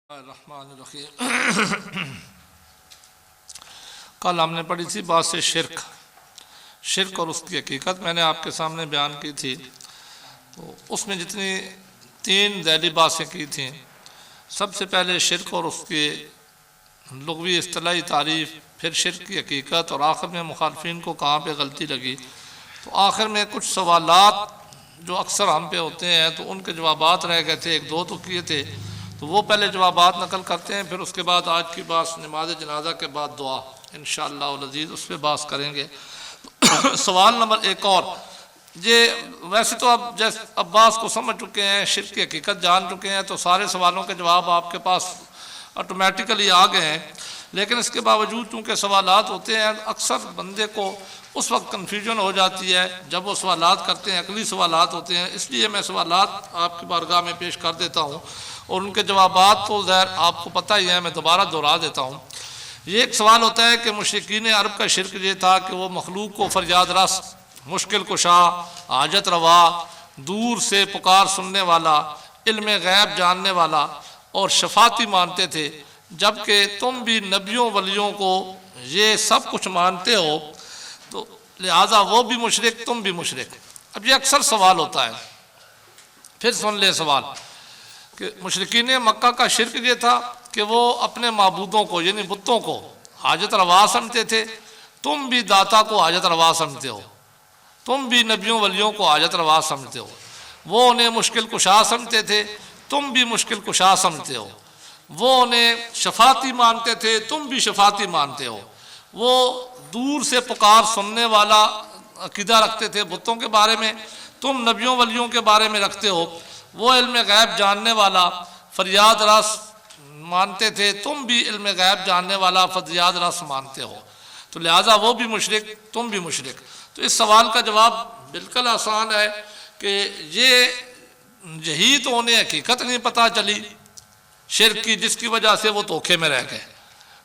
रहमानिर्रहीम। कल हमने पढ़ी थी बात से शिर्क और उसकी हकीकत मैंने आपके सामने बयान की थी। तो उसमें जितनी तीन ज़ैली बातें की थी, सबसे पहले शिर्क और उसके लुग़वी इस्तिलाही तारीफ़, फिर शिर्क की हकीकत और आखिर में मुखालफिन को कहाँ पे गलती लगी। तो आखिर में कुछ सवालात जो अक्सर हम पे होते हैं तो उनके जवाबात रह गए थे, एक दो तो किए थे, तो वो पहले जवाबात नकल करते हैं, फिर उसके बाद आज की बात नमाज जनाजा के बाद दुआ इंशाअल्लाह अज़ीज़ उस पर बात करेंगे। सवाल नंबर एक और ये, वैसे तो अब जैसे अब्बास को समझ चुके हैं, शिर्क की हकीकत जान चुके हैं, तो सारे सवालों के जवाब आपके पास ऑटोमेटिकली आ गए हैं। लेकिन इसके बावजूद चूँकि सवालात होते हैं, अक्सर बंदे को उस वक्त कन्फ्यूजन हो जाती है जब वो सवालात करते हैं, अकली सवालात होते हैं। इसलिए मैं सवालात आपकी बारगाह में पेश कर देता हूँ और उनके जवाबात तो ज़ाहिर आपको पता ही है, मैं दोबारा दोहरा देता हूँ। ये एक सवाल होता है कि मुशरिकीन अरब का शिर्क ये था कि वो मखलूक को फरियाद रस, मुश्किल कुशा, हाजत रवा, दूर से पुकार सुनने वाला, इल्म गैब जानने वाला और शफाती मानते थे। जबकि तुम भी नबियों वलियों को ये सब कुछ मानते हो, तो लिहाजा वो भी मुशरिक, तुम भी मुशरिक। अब ये अक्सर सवाल होता है, फिर सुन ले सवाल कि मुशरिकीन मक्का का शिर्क ये था कि वो अपने माबूदों को यानी बुतों को हाजत रवा समझते थे। तुम भी दाता को हाजत रवा समझते हो, तुम भी नबियों वलियों को हाजत रवा समझते हो। वो उन्हें मुश्किल कुशा समझते थे, तुम भी मुश्किल कुशा समझते हो। वो उन्हें शफाती मानते थे, तुम भी शफाती मानते हो। वो दूर से पुकार सुनने वाला अकीदा रखते थे बुतों के बारे में, तुम नबियों वलियों के बारे में रखते हो। वो इल्म गैब जानने वाला फरियाद रस मानते थे, तुम भी इल्म गैब जानने वाला फरियाद रस मानते हो। तो लिहाजा वो भी मुशरिक, तुम भी मुशरिक। तो इस सवाल का जवाब बिल्कुल आसान है कि यही तो उन्हें हकीकत नहीं पता चली शिर्क की, जिसकी वजह से वो धोखे में रह गए।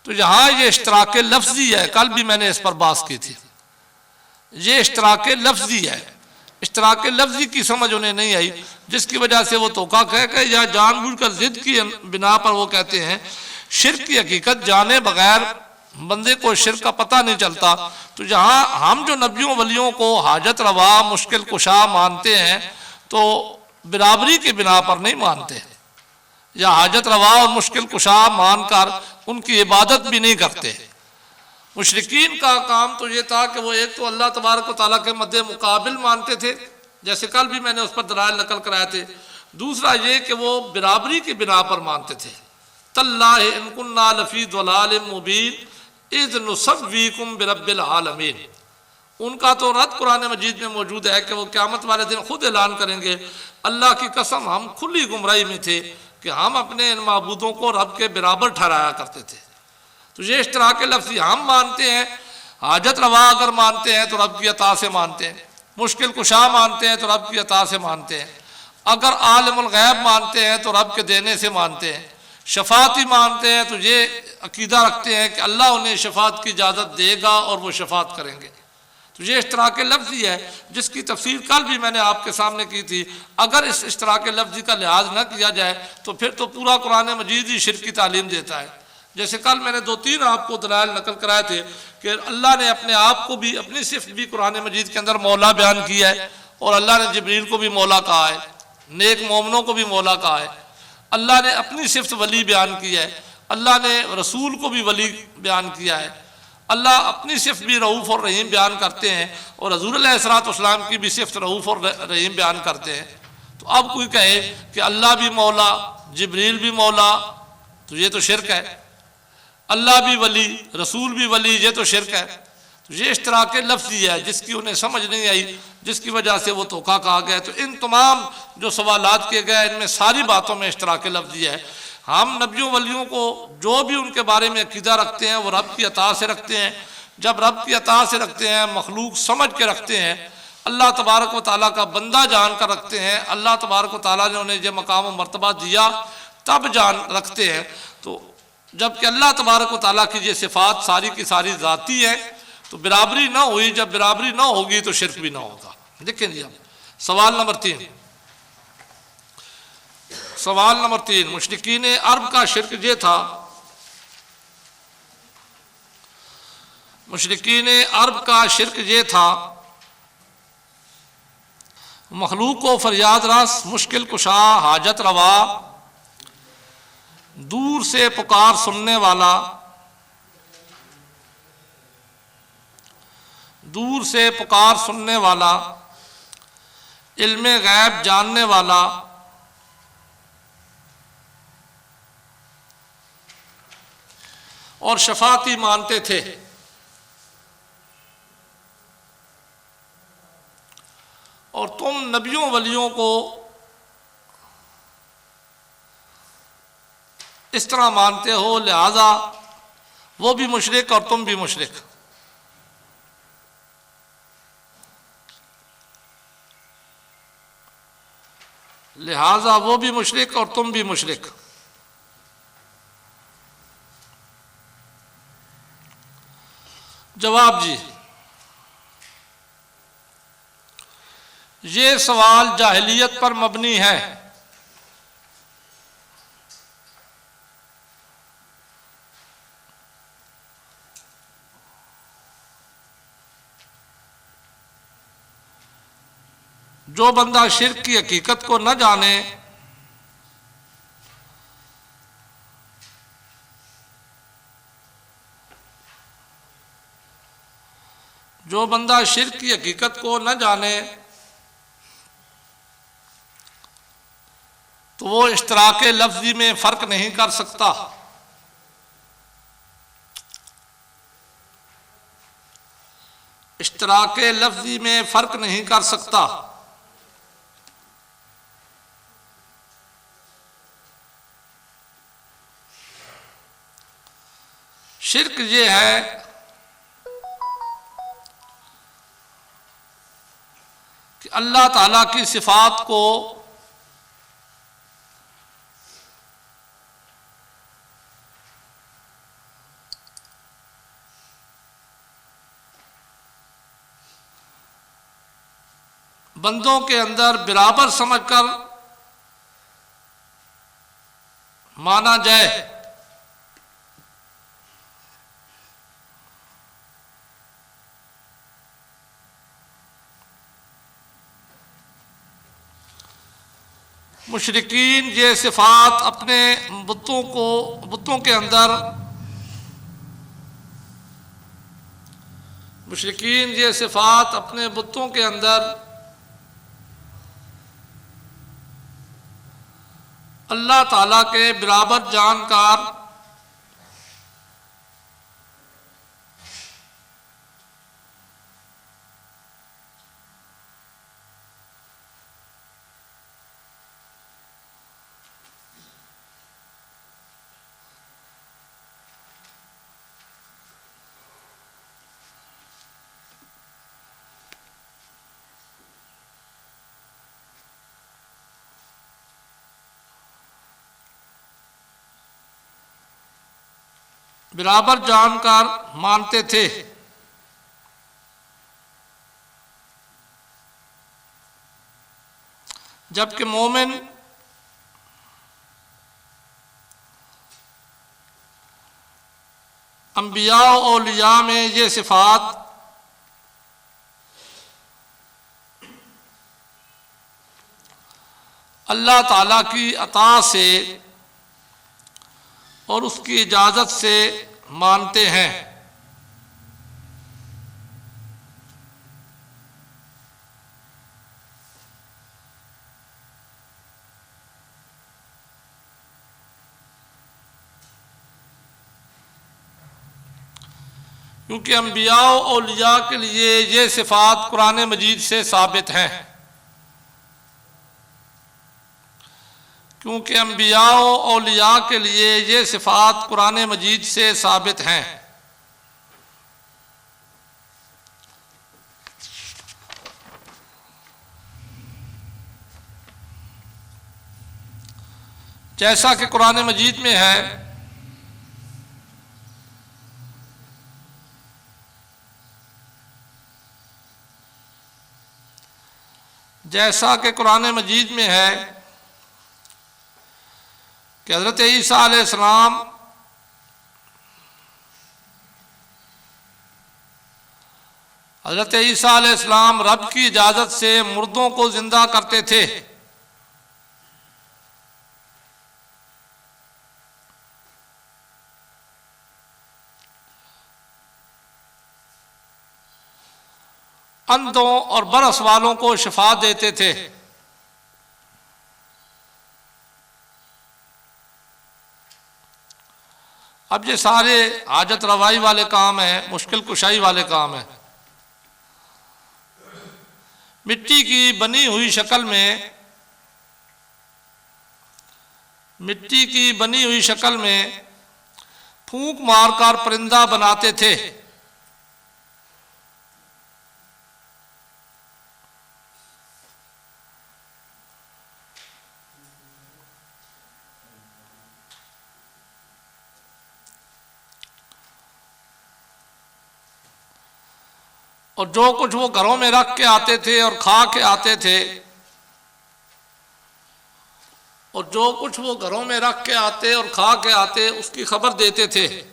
तो यहाँ ये इश्तराक लफ्जी है, कल भी मैंने इस पर बात की थी। ये इश्तराक लफ्जी है, इश्तराक लफ्जी की समझ उन्हें नहीं आई, जिसकी वजह से वो धोखा कह के या जानबूझकर जिद की बिना पर वो कहते हैं शिर्क की हकीकत जाने बगैर बंदे को शिर्क का पता नहीं चलता। तो जहाँ हम जो नबियों वलियों को हाजत रवा, मुश्किल कुशा मानते हैं, तो बराबरी के बिना पर नहीं मानते, या हाजत रवा और मुश्किल कुशा मानकर उनकी इबादत भी नहीं करते। मुशरिकीन का काम तो ये था कि वो एक तो अल्लाह तबारक व तआला के मद्दे मुकाबिल मानते थे, जैसे कल भी मैंने उस पर दलाइल नकल कराए थे। दूसरा ये कि वो बराबरी की बिना पर मानते थे। तल्लाहि इन कुन्ना लफी दलालिम मुबीन इज़ नुसव्वीकुम बिरब्बिल आलमीन। उनका तो रद कुरान मजीद में मौजूद है कि वो क़यामत वाले दिन खुद ऐलान करेंगे, अल्लाह की कसम हम खुली गुमराही में थे कि हम अपने इन माबूदों को रब के बराबर ठहराया करते थे। तो ये इश्तराक लफ्ज़ी हम मानते हैं, हाजत रवा अगर मानते हैं तो रब की अता से मानते हैं, मुश्किल कुशा मानते हैं तो रब की अता से मानते हैं, अगर आलिमुल गैब मानते हैं तो रब के देने से मानते हैं, शफाती मानते हैं तो ये अकीदा रखते हैं कि अल्लाह उन्हें शफात की इजाज़त देगा और वो शफात करेंगे। तो ये इश्तराक लफ्ज़ी है, जिसकी तफसीर कल भी मैंने आपके सामने की थी। अगर इस इश्तराक लफ्ज़ी का लिहाज न किया जाए तो फिर तो पूरा कुरान मजीद ही शिर्क की तालीम देता है। जैसे कल मैंने दो तीन आपको दलाइल नकल कराए थे कि अल्लाह ने अपने आप को भी, अपनी सिफ्त भी कुरान मजीद के अंदर मौला बयान किया है, और अल्लाह ने जिब्रील को भी मौला कहा है, नेक मोमिनों को भी मौला कहा है। अल्लाह ने अपनी सिफ्त वली बयान की है, अल्लाह ने रसूल को भी वली बयान किया है। अल्लाह अपनी सिफ्त भी रऊफ़ और रहीम बयान करते हैं, और हज़ूर अलैहिस्सलाम की भी सिफ्त रऊफ़ और रहीम बयान करते हैं। तो अब कोई कहे कि अल्लाह भी मौला, जिब्रील भी मौला, तो ये तो शिर्क है। अल्लाह भी वली, रसूल भी वली, ये तो शिर्क है। तो ये इश्तराक लफ्ज़ी है, जिसकी उन्हें समझ नहीं आई, जिसकी वजह से वो धोखा कहा गया। तो इन तमाम जो सवालात किए गए, इनमें सारी बातों में इश्तराक लफ्ज़ी है। हम नबियों वलियों को जो भी उनके बारे में अकीदा रखते हैं वो रब की अता से रखते हैं। जब रब की अता से रखते हैं, मखलूक समझ के रखते हैं, अल्लाह तबारक व तआला का बंदा जान कर रखते हैं, अल्लाह तबारक व तआला ने उन्हें यह मकाम व मर्तबा दिया तब जान रखते हैं। तो जबकि अल्लाह तबारक व तआला की ये सिफ़ात सारी की सारी ज़ाती है, तो बराबरी ना हुई। जब बराबरी ना होगी तो शिर्क भी ना होगा। देखें जी, अब सवाल नंबर 3, सवाल नंबर 3, मुशरिकीन अरब का शिर्क ये था, मुशरिकीन अरब का शिर्क ये था, मखलूक को फरियाद रस, मुश्किल कुशा, हाजत रवा, दूर से पुकार सुनने वाला, दूर से पुकार सुनने वाला, इल्मे गैब जानने वाला, और शफाती मानते थे। और तुम नबियों वलियों को इस तरह मानते हो, लिहाजा वो भी मुशरिक और तुम भी मुशरिक। लिहाजा वो भी मुशरिक और तुम भी मुशरिक। जवाब जी, ये सवाल जाहिलियत पर मबनी है। जो बंदा शिर्क की हकीकत को न जाने, जो बंदा शिर्क की हकीकत को न जाने, तो वो इश्तराके लफ्जी में फर्क नहीं कर सकता। इश्तराके लफ्जी में फर्क नहीं कर सकता। शिर्क ये है कि अल्लाह ताला की सिफात को बंदों के अंदर बराबर समझकर माना जाए। मुशरिकीन ये सिफात अपने बुतों के अंदर, मुशरिकीन ये सिफात अपने बुतों के अंदर अल्लाह ताला के बराबर जानकार बराबर जानकार मानते थे। जबकि मोमिन अंबिया और औलिया में ये सिफात अल्लाह ताला की अता से और उसकी इजाज़त से मानते हैं। क्योंकि अंबिया और औलिया के लिए ये सिफात कुरान मजीद से साबित हैं। क्योंकि अंबिया और औलिया के लिए ये सिफात कुरान मजीद से साबित हैं। जैसा कि कुरान मजीद में है, जैसा कि कुरान मजीद में है कि हज़रत ईसा अलैहिस्सलाम रब की इजाज़त से मुर्दों को जिंदा करते थे। अंधों और बरस वालों को शिफा देते थे। अब ये सारे हाजत रवाई वाले काम हैं, मुश्किल कुशाई वाले काम हैं। मिट्टी की बनी हुई शक्ल में फूंक मारकर परिंदा बनाते थे। और जो कुछ वो घरों में रख के आते थे और खा के आते थे, उसकी खबर देते थे।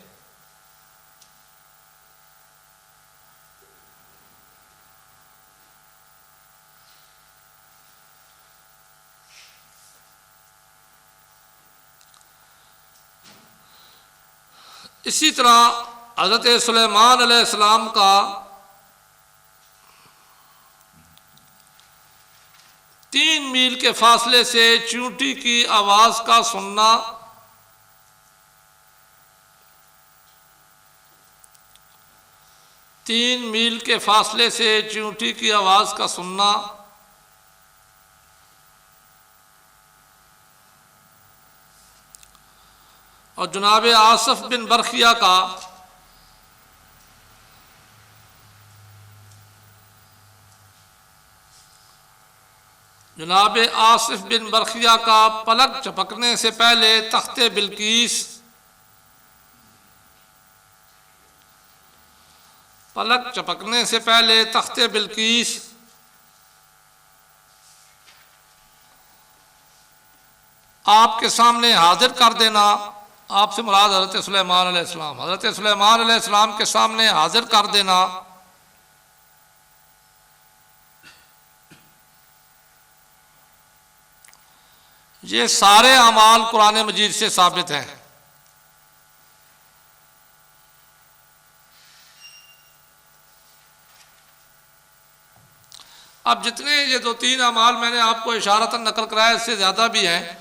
इसी तरह हज़रत सुलेमान अलैहिस्सलाम का 3 मील के फासले से चींटी की आवाज का सुनना, और जनाब आसिफ बिन बरखिया का पलक झपकने से पहले तख्ते बिल्कीस आपके सामने हाजिर कर देना। आपसे मुराद हज़रत सुलेमान अलैहिस्सलाम के सामने हाजिर कर देना। ये सारे अमाल कुरान मजीद से साबित हैं। अब जितने ये 2-3 अमाल मैंने आपको इशारतन नकल कराया, इससे ज़्यादा भी हैं,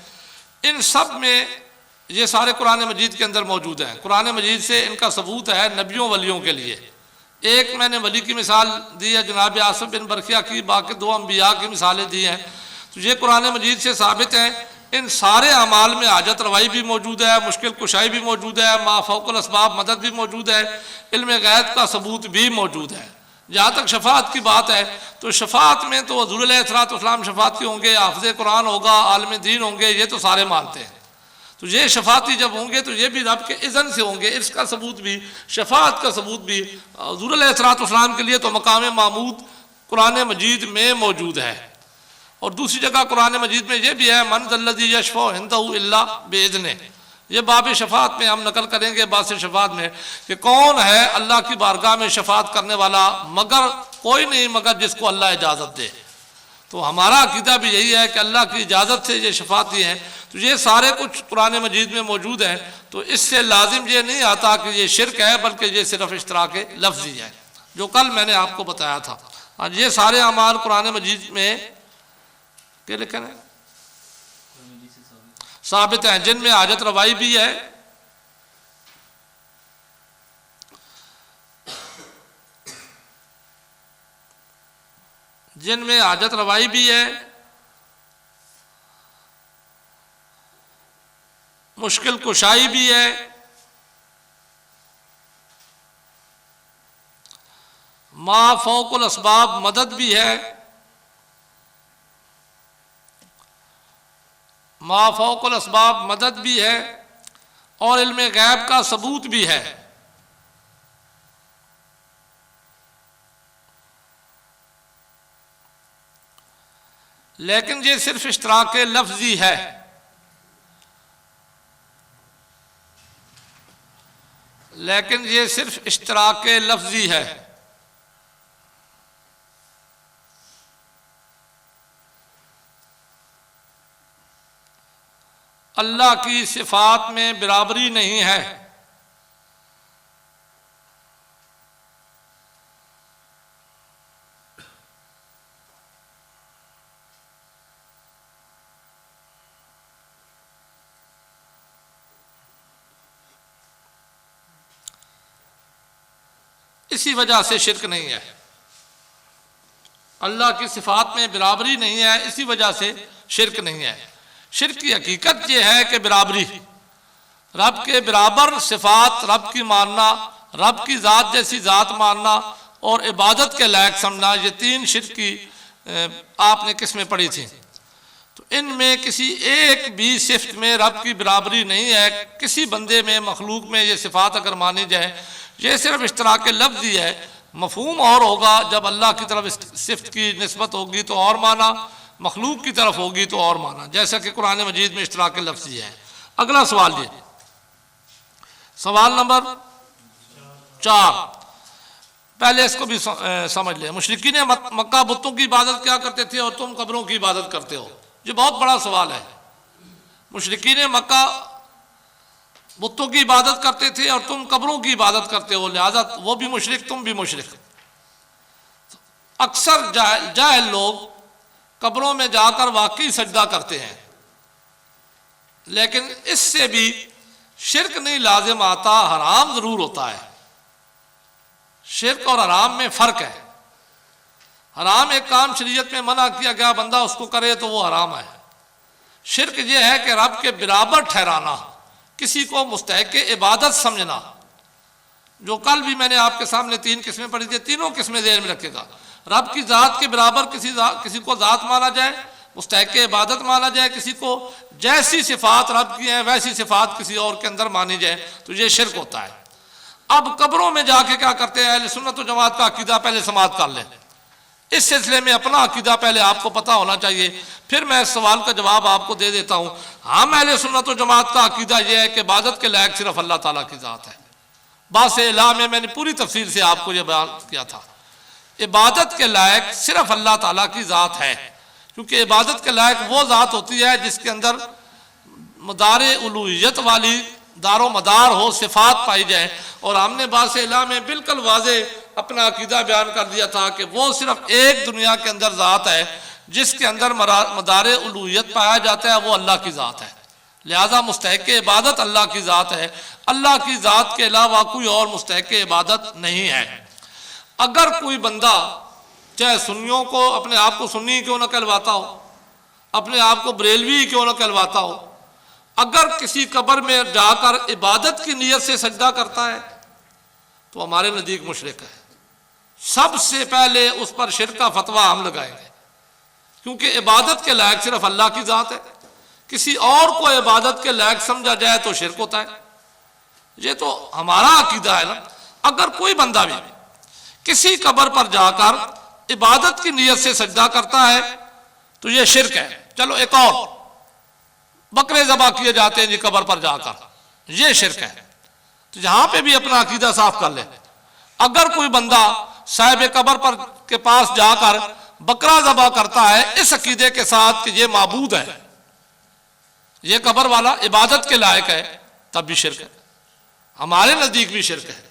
इन सब में ये सारे कुरान मजीद के अंदर मौजूद हैं। कुरान मजीद से इनका सबूत है नबियों वलियों के लिए। एक मैंने वली की मिसाल दी है जनाब आसिफ बिन बरखिया की, बाकी 2 अम्बिया की मिसालें दी हैं। तो ये कुरान मजीद से साबित हैं। इन सारे अमाल में हाजत रवाई भी मौजूद है, मुश्किल कुशाई भी मौजूद है, मा फौकुल असबाब मदद भी मौजूद है, इल्म गैब का सबूत भी मौजूद है। जहाँ तक शफात की बात है तो शफात में तो हुज़ूर अलैहिस्सलाम शफाती होंगे, हाफ़िज़ कुरान होगा, आलिम दीन होंगे, ये तो सारे मानते हैं। तो ये शफाती जब होंगे तो ये भी रब के इज़्न से होंगे। इसका सबूत भी, शफात का सबूत भी हुज़ूर अलैहिस्सलाम के लिए तो मकाम महमूद कुरान मजीद में मौजूद है। और दूसरी जगह कुरान मजीद में ये भी है, मन ज़ल्लज़ी यशफ़अु इंदहु इल्ला बिइज़्निह। ये बाब शफात में हम नकल करेंगे, बास शफात में, कि कौन है अल्लाह की बारगाह में शफात करने वाला, मगर कोई नहीं मगर जिसको अल्लाह इजाज़त दे। तो हमारा अकीदा भी यही है कि अल्लाह की इजाज़त से ये शफाती हैं। तो ये सारे कुछ कुरान मजीद में मौजूद हैं। तो इससे लाजिम ये नहीं आता कि ये शिरक है, बल्कि ये सिर्फ इश्तराक लफ्ज़ी है, जो कल मैंने आपको बताया था। और ये सारे अमाल कुरान मजीद में क्या लिखा है, साबित हैं, जिनमें हाजत रवाई भी है, मुश्किल कुशाई भी है, मा फौकुल असबाब मदद भी है, और इल्म गैब का सबूत भी है। लेकिन ये सिर्फ इश्तराक लफ्जी है। लेकिन ये सिर्फ इश्तराक लफ्जी है। अल्लाह की सिफात में बराबरी नहीं है। इसी वजह से शिरक नहीं है। अल्लाह की सिफात में बराबरी नहीं है, इसी वजह से शिरक नहीं है। शिरक की हकीकत यह है कि बराबरी, रब के बराबर सिफात रब की मानना, रब की ज़ात जैसी ज़ात मानना और इबादत के लायक समझना, ये तीन शिरक की आपने किस्में पढ़ी थी। तो इनमें किसी एक भी सिफत में रब की बराबरी नहीं है। किसी बंदे में, मखलूक में ये सिफात अगर मानी जाए, ये सिर्फ इश्तराक लफ्ज़ी है। मफहूम और होगा, जब अल्लाह की तरफ इस सिफत की निस्बत होगी तो और माना, मखलूक की तरफ होगी तो और माना, जैसा कि कुरान मजीद में इश्तराक लफ्ज़ी है। अगला सवाल ये, सवाल नंबर 4, पहले इसको भी समझ लें। मुशरिकीन मक्का बुतों की इबादत क्या करते थे और तुम कब्रों की इबादत करते हो? ये बहुत बड़ा सवाल है। मुशरिकीन मक्का बुतों की इबादत करते थे और तुम कब्रों की इबादत करते हो, लिहाजा वो भी मुशरिक, तुम भी मुशरिक। अक्सर जाहिल लोग कब्रों में जाकर वाकई सजदा करते हैं, लेकिन इससे भी शिरक नहीं लाजिम आता, हराम जरूर होता है। शिरक और हराम में फर्क है। हराम एक काम शरीयत में मना किया गया, बंदा उसको करे तो वो हराम है। शिरक ये है कि रब के बराबर ठहराना, किसी को मुस्तहिक इबादत समझना, जो कल भी मैंने आपके सामने 3 किस्में पढ़ी थी, तीनों किस्में ज़हन में रखेगा। रब की ज़ात के बराबर किसी को ज़ात माना जाए, मुस्तहिक इबादत माना जाए, किसी को जैसी सिफात रब की है वैसी सिफात किसी और के अंदर मानी जाए, तो ये शिरक होता है। अब कब्रों में जाके क्या करते हैं, अहले सुन्नत व जमात का अकीदा पहले समाअत कर लें। इस सिलसिले में अपना अकीदा पहले आपको पता होना चाहिए, फिर मैं इस सवाल का जवाब आपको दे देता हूँ। हम अहले सुन्नत व जमात का अकीदा यह है कि इबादत के लायक सिर्फ अल्लाह ताला की ज़ात है। बास इलाह में मैंने पूरी तफसील से आपको यह बयान किया था। इबादत के लायक सिर्फ अल्लाह ताला की ज़ात है, क्योंकि इबादत के लायक वो ज़ात होती है जिसके अंदर मदार उलूहियत वाली दारो मदार हो, सिफात पाई जाए। और हमने बास इलाह में बिल्कुल वाज़े अपना अकीदा बयान कर दिया था कि वो सिर्फ एक दुनिया के अंदर ज़ात है जिसके अंदर मदार उलूहियत पाया जाता है, वो अल्लाह की ज़ात है। लिहाजा मुस्तहिक इबादत अल्लाह की ज़ात है। अल्लाह की ज़ात के अलावा कोई और मुस्तहिक इबादत नहीं है। अगर कोई बंदा, चाहे सुन्नियों को, अपने आप को सुन्नी क्यों ना कहलवाता हो, अपने आप को बरेलवी क्यों ना कहलवाता हो, अगर किसी कब्र में जाकर इबादत की नीयत से सजदा करता है तो हमारे नज़दीक मुशरिक है। सबसे पहले उस पर शिरक का फतवा हम लगाएंगे, क्योंकि इबादत के लायक सिर्फ अल्लाह की ज़ात है। किसी और को इबादत के लायक समझा जाए तो शिरक होता है। ये तो हमारा अकीदा है ना। अगर कोई बंदा भी किसी कब्र पर जाकर इबादत की नीयत से सजदा करता है तो यह शिरक है। चलो एक और, बकरे ज़बह किए जाते हैं जी कब्र पर जाकर, यह शिरक है। तो यहां पे भी अपना अकीदा साफ कर ले। अगर कोई बंदा साहिब कब्र पर के पास जाकर बकरा ज़बह करता है इस अकीदे के साथ कि यह माबूद है, यह कब्र वाला इबादत के लायक है, तब भी शिरक है। हमारे नज़दीक भी शिरक है।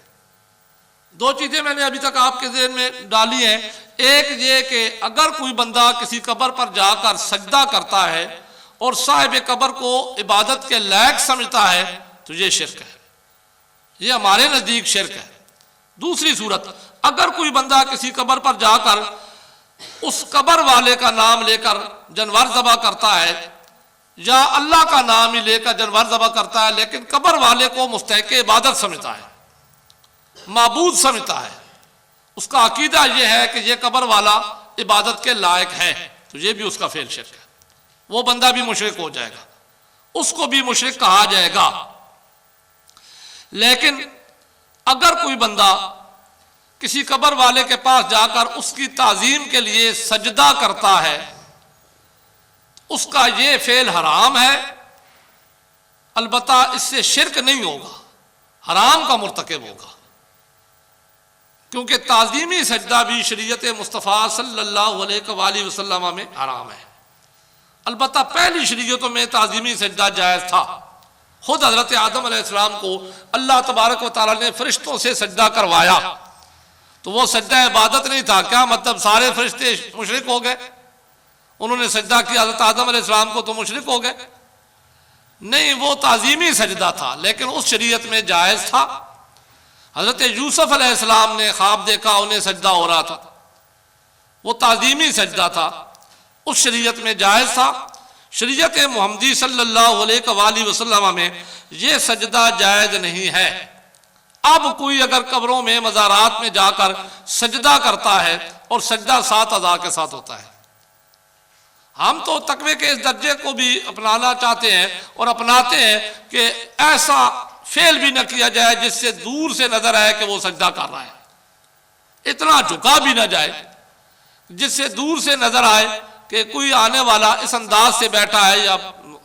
2 चीज़ें मैंने अभी तक आपके ज़हन में डाली हैं। एक ये कि अगर कोई बंदा किसी कब्र पर जाकर सजदा करता है और साहिब कब्र को इबादत के लायक समझता है तो ये शिरक है, ये हमारे नज़दीक शिरक है। दूसरी सूरत, अगर कोई बंदा किसी कब्र पर जाकर उस कब्र वाले का नाम लेकर जानवर ज़बह करता है या अल्लाह का नाम ही लेकर जानवर ज़बह करता है, लेकिन कब्र वाले को मुस्तहिक इबादत समझता है, माबूद समझता है, उसका अकीदा यह है कि यह कब्र वाला इबादत के लायक है, तो यह भी उसका फेल शिरक है। वो बंदा भी मुशरिक हो जाएगा, उसको भी मुशरिक कहा जाएगा। लेकिन अगर कोई बंदा किसी कब्र वाले के पास जाकर उसकी ताजीम के लिए सजदा करता है, उसका ये फेल हराम है, अलबत्ता इससे शिरक नहीं होगा। हराम का मुर्तकिब होगा, क्योंकि ताज़ीमी सजदा भी शरीयत मुस्तफ़ा सल्लल्लाहु अलैहि वसल्लम में हराम है। अलबत्ता पहली शरीयतों में ताज़ीमी सजदा जायज़ था। खुद हज़रत आदम अलैहिस्सलाम को अल्लाह तबारक व तआला ने फरिश्तों से सजदा करवाया, तो वो सजदा इबादत नहीं था। क्या मतलब सारे फरिश्ते मुशरिक हो गए, उन्होंने सजदा किया हज़रत आदम अलैहिस्सलाम को तो मुशरिक हो गए? नहीं, वो ताज़ीमी सजदा था, लेकिन उस शरीयत में जायज़ था। हज़रत यूसुफ अलैहिस्सलाम ने ख्वाब देखा, उन्हें सजदा हो रहा था, वो ताज़ीमी सजदा था, उस शरीयत में जायज़ था। शरीयत मुहम्मदी सल्लल्लाहु अलैहि वसल्लम में ये सजदा जायज़ नहीं है। अब कोई अगर कब्रों में मज़ारात में जाकर सजदा करता है और सजदा 7 अज़ा के साथ होता है, हम तो तकवे के इस दर्जे को भी अपनाना चाहते हैं और अपनाते हैं कि ऐसा फेल भी न किया जाए जिससे दूर से नजर आए कि वो सजदा कर रहा है, इतना झुका भी ना जाए जिससे दूर से नजर आए कि कोई आने वाला इस अंदाज से बैठा है या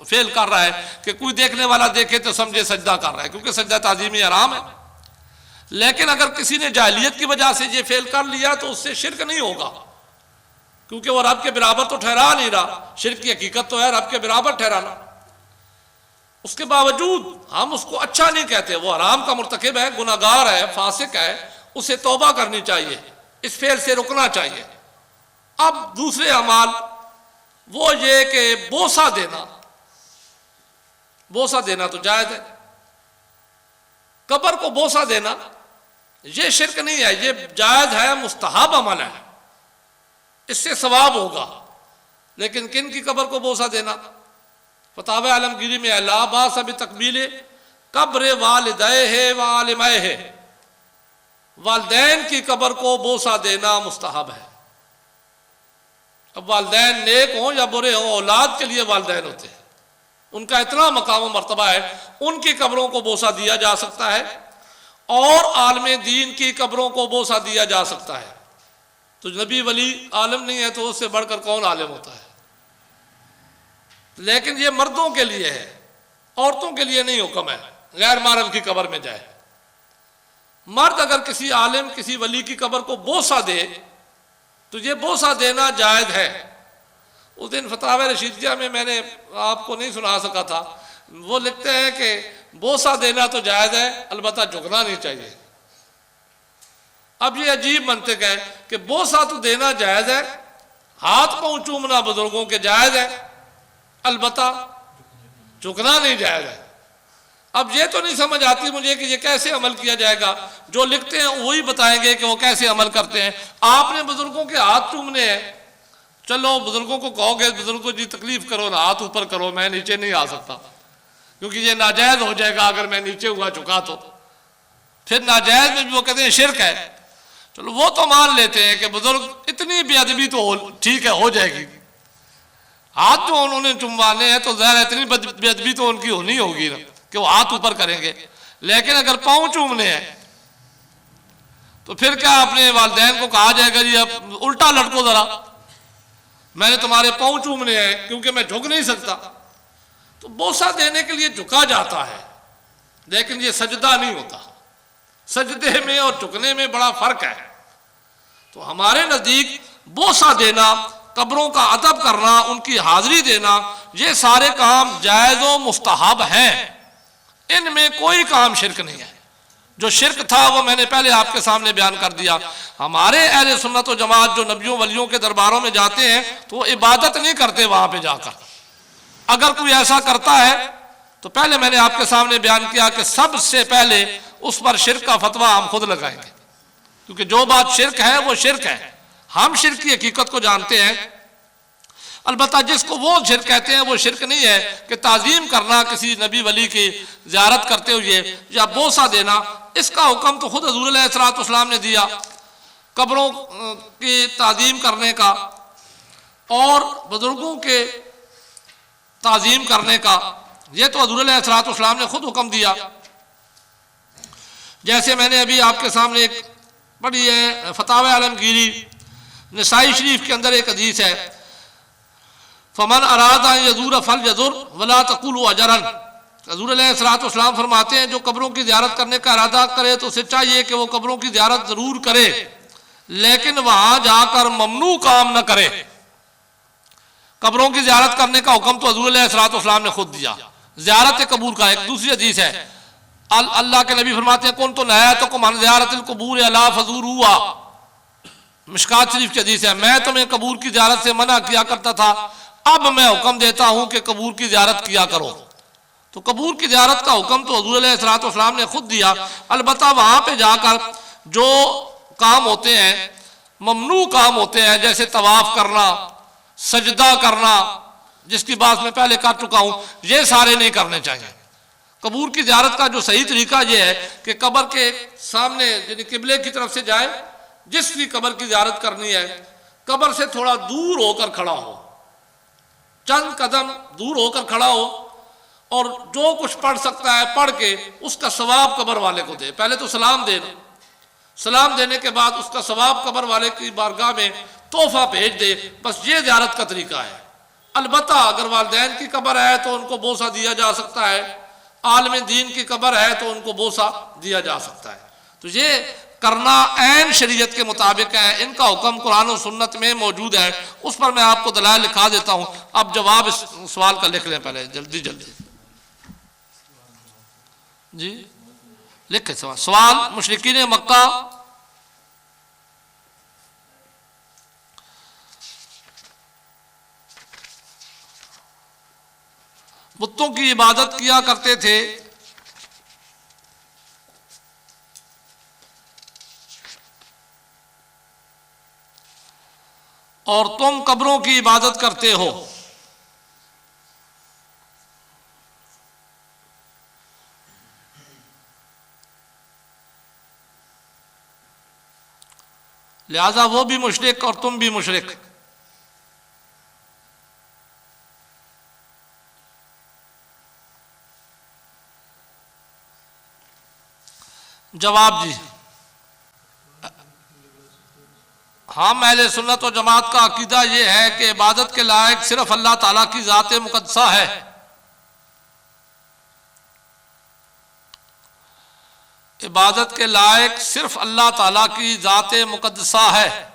फेल कर रहा है कि कोई देखने वाला देखे तो समझे सजदा कर रहा है, क्योंकि सजदा ताज़ीमी हराम है। लेकिन अगर किसी ने जाहिलियत की वजह से ये फेल कर लिया तो उससे शिरक नहीं होगा, क्योंकि वो रब के बराबर तो ठहरा नहीं रहा। शिरक की हकीकत तो है रब के बराबर ठहराना, उसके बावजूद हम उसको अच्छा नहीं कहते। वो हराम का मुर्तकिब है, गुनाहगार है, फासिक है, उसे तौबा करनी चाहिए, इस फेल से रुकना चाहिए। अब दूसरे अमाल वो ये कि बोसा देना तो जायज़ है। कब्र को बोसा देना ये शिरक नहीं है, ये जायज़ है, मुस्तहब अमल है, इससे सवाब होगा। लेकिन किन की कब्र को बोसा देना? फतावा आलमगीरी में ला बास बि तकबील कब्र वालिदैहि व आलिमैहि, वालिदैन की कब्र को बोसा देना मुस्तहब है। अब वालिदैन नेक हों या बुरे हों, औलाद के लिए वालिदैन होते हैं, उनका इतना मकाम मर्तबा है, उनकी कब्रों को बोसा दिया जा सकता है और आलम दीन की कब्रों को बोसा दिया जा सकता है। तो नबी वली आलम नहीं है तो उससे बढ़कर कौन आलिम होता है? लेकिन ये मर्दों के लिए है, औरतों के लिए नहीं हुक्म है गैर महरम की कब्र में जाए। मर्द अगर किसी आलिम किसी वली की कब्र को बोसा दे तो ये बोसा देना जायज़ है। उस दिन फतावा रशीदिया में मैंने आपको नहीं सुना सका था, वो लिखते हैं कि बोसा देना तो जायज़ है, अलबत्ता झुकना नहीं चाहिए। अब ये अजीब मंतिक है कि बोसा तो देना जायज़ है, हाथ पांव चूमना बुजुर्गों के जायज़ है, अलबत्ता झुकना नहीं जायज़ है। अब ये तो नहीं समझ आती मुझे कि ये कैसे अमल किया जाएगा। जो लिखते हैं वही बताएंगे कि वो कैसे अमल करते हैं। आपने बुजुर्गों के हाथ चूमने हैं, चलो बुजुर्गों को कहोगे बुजुर्गों जी तकलीफ करो ना, हाथ ऊपर करो, मैं नीचे नहीं आ सकता क्योंकि ये नाजायज़ हो जाएगा अगर मैं नीचे हुआ झुका तो। फिर नाजायज़ में भी वो कहते हैं शिरक है। चलो वो तो मान लेते हैं कि बुजुर्ग इतनी बेअदबी तो ठीक है, हो जाएगी, हाथ जो उन्होंने चुमवाने हैं तो ज़ाहिर इतनी बेअदबी तो उनकी होनी होगी ना कि वो हाथ ऊपर करेंगे। लेकिन अगर पाँव चूमने हैं तो फिर क्या अपने वालिदैन को कहा जाएगा जी अब उल्टा लटको जरा, मैंने तुम्हारे पाँव चूमने हैं क्योंकि मैं झुक नहीं सकता। तो बोसा देने के लिए झुका जाता है, लेकिन ये सजदा नहीं होता। सजदे में और झुकने में बड़ा फर्क है। तो हमारे नज़दीक बोसा देना, कब्रों का अदब करना, उनकी हाजिरी देना, ये सारे काम जायज़ व मुस्तहब हैं, इनमें कोई काम शिरक नहीं है। जो शिरक था वो मैंने पहले आपके सामने बयान कर दिया। हमारे अहले सुन्नत व जमात जो नबियों वलियों के दरबारों में जाते हैं तो वो इबादत नहीं करते वहां पे जाकर। अगर कोई ऐसा करता है तो पहले मैंने आपके सामने बयान किया कि सबसे पहले उस पर शिरक का फतवा हम खुद लगाएंगे, क्योंकि जो बात शिरक है वो शिरक है। हम शिरक की हकीकत को जानते हैं, अलबत्ता जिसको वो शिरक कहते हैं वो शिरक नहीं है कि ताज़ीम करना किसी नबी वली की ज़ियारत करते हुए या बोसा देना। इसका हुक्म तो खुद हज़ूर अलैहिस्सलाम ने दिया कब्रों की ताज़ीम करने का और बुजुर्गों के ताज़ीम करने का, ये तो हज़ूर अलैहिस्सलाम ने खुद हुक्म दिया। जैसे मैंने अभी आपके सामने एक पढ़ी है फतावा आलमगीरी नसाई शरीफ के अंदर एक हदीस है, फमन अरादा यजूर फल यजुर वला तकुलु अजरन, हज़ूर अलैहिस्सलाम फरमाते हैं जो कब्रों की ज़ियारत करने का इरादा करे तो उसे चाहिए कि वो कब्रों की ज़ियारत ज़रूर करे, लेकिन वहाँ जाकर ममनू काम न करे। कब्रों की ज़ियारत करने का हुक्म तो हज़ूर अलैहिस्सलाम ने खुद दिया, ज़ियारत कबूर का। एक दूसरी हदीस है, अल्लाह के नबी फरमाते हैं कुन तो नया तो कुमान ज़ियारतिल कबूर अला फज़ूर हुआ, मिशकात शरीफ की हदीस है, मैं तुम्हें कबूर की ज़ियारत से मना किया करता था, अब मैं हुक्म देता हूँ कि कबूर की ज़ियारत किया करो। तो कबूर की ज़ियारत का हुक्म तो हज़ूर अलैहिस्सलाम ने खुद दिया। अलबत्ता वहाँ पे जाकर जो काम होते हैं, ममनू काम होते हैं, जैसे तवाफ़ करना, सजदा करना, जिसकी बात मैं पहले कर चुका हूँ, ये सारे नहीं करने चाहिए। कबूर की ज़ियारत का जो सही तरीका ये है कि कब्र के सामने यानी किबले की तरफ से जाए, जिसकी कब्र की ज़ियारत करनी है कब्र से थोड़ा दूर होकर खड़ा हो, चंद कदम दूर होकर खड़ा हो, और जो कुछ पढ़ सकता है पढ़ के उसका सवाब कब्र वाले को दे। पहले तो सलाम देना, सलाम देने के बाद उसका सवाब कब्र वाले की बारगाह में तोहफा भेज दे। बस ये ज़ियारत का तरीका है। अलबत्ता अगर वालिदैन की कब्र है तो उनको बोसा दिया जा सकता है, आलम दीन की कब्र है तो उनको बोसा दिया जा सकता है। तो ये करना ऐन शरीयत के मुताबिक है, इनका हुक्म कुरान और सुन्नत में मौजूद है। उस पर मैं आपको दलाइल लिखा देता हूँ। अब जवाब इस सवाल का लिख लें पहले, जल्दी जल्दी जी लिखे सवाल। सवाल, मुशरिकीन मक्का बुतों की इबादत किया करते थे, और तुम कब्रों की इबादत करते हो। लिहाजा वो भी मुशरिक और तुम भी मुशरिक। जवाब जी, हम अहले सुन्नत व जमात का अकीदा ये है कि इबादत के लायक सिर्फ अल्लाह ताला की ज़ात मुक़द्दसा है। इबादत के लायक सिर्फ अल्लाह ताला की ज़ात मुक़द्दसा है।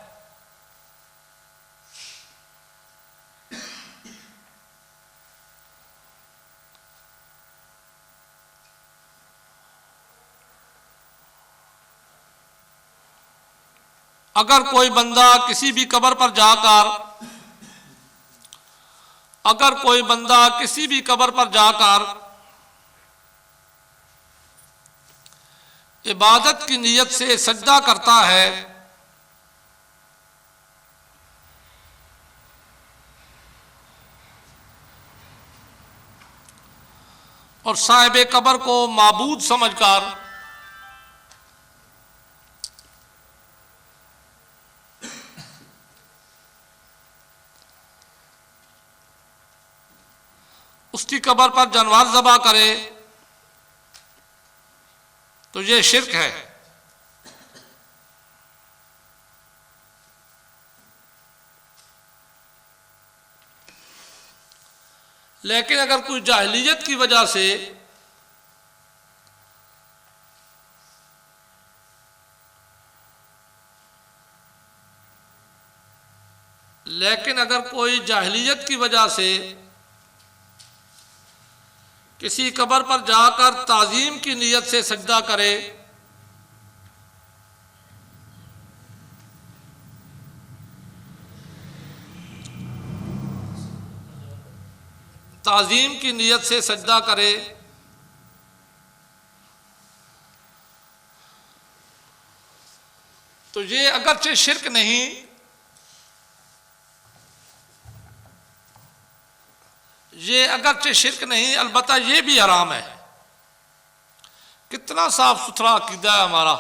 अगर कोई बंदा किसी भी कब्र पर जाकर इबादत की नीयत से सजदा करता है, और साहिब कब्र को माबूद समझकर उसकी कब्र पर जानवर ज़बह करे तो ये शिर्क है। लेकिन अगर कोई जाहिलियत की वजह से किसी कब्र पर जाकर ताज़ीम की नीयत से सजदा करे, ताज़ीम की नीयत से सजदा करे, तो ये अगरचे शिर्क नहीं, अलबत्ता ये भी हराम है। कितना साफ सुथरा अकीदा है हमारा।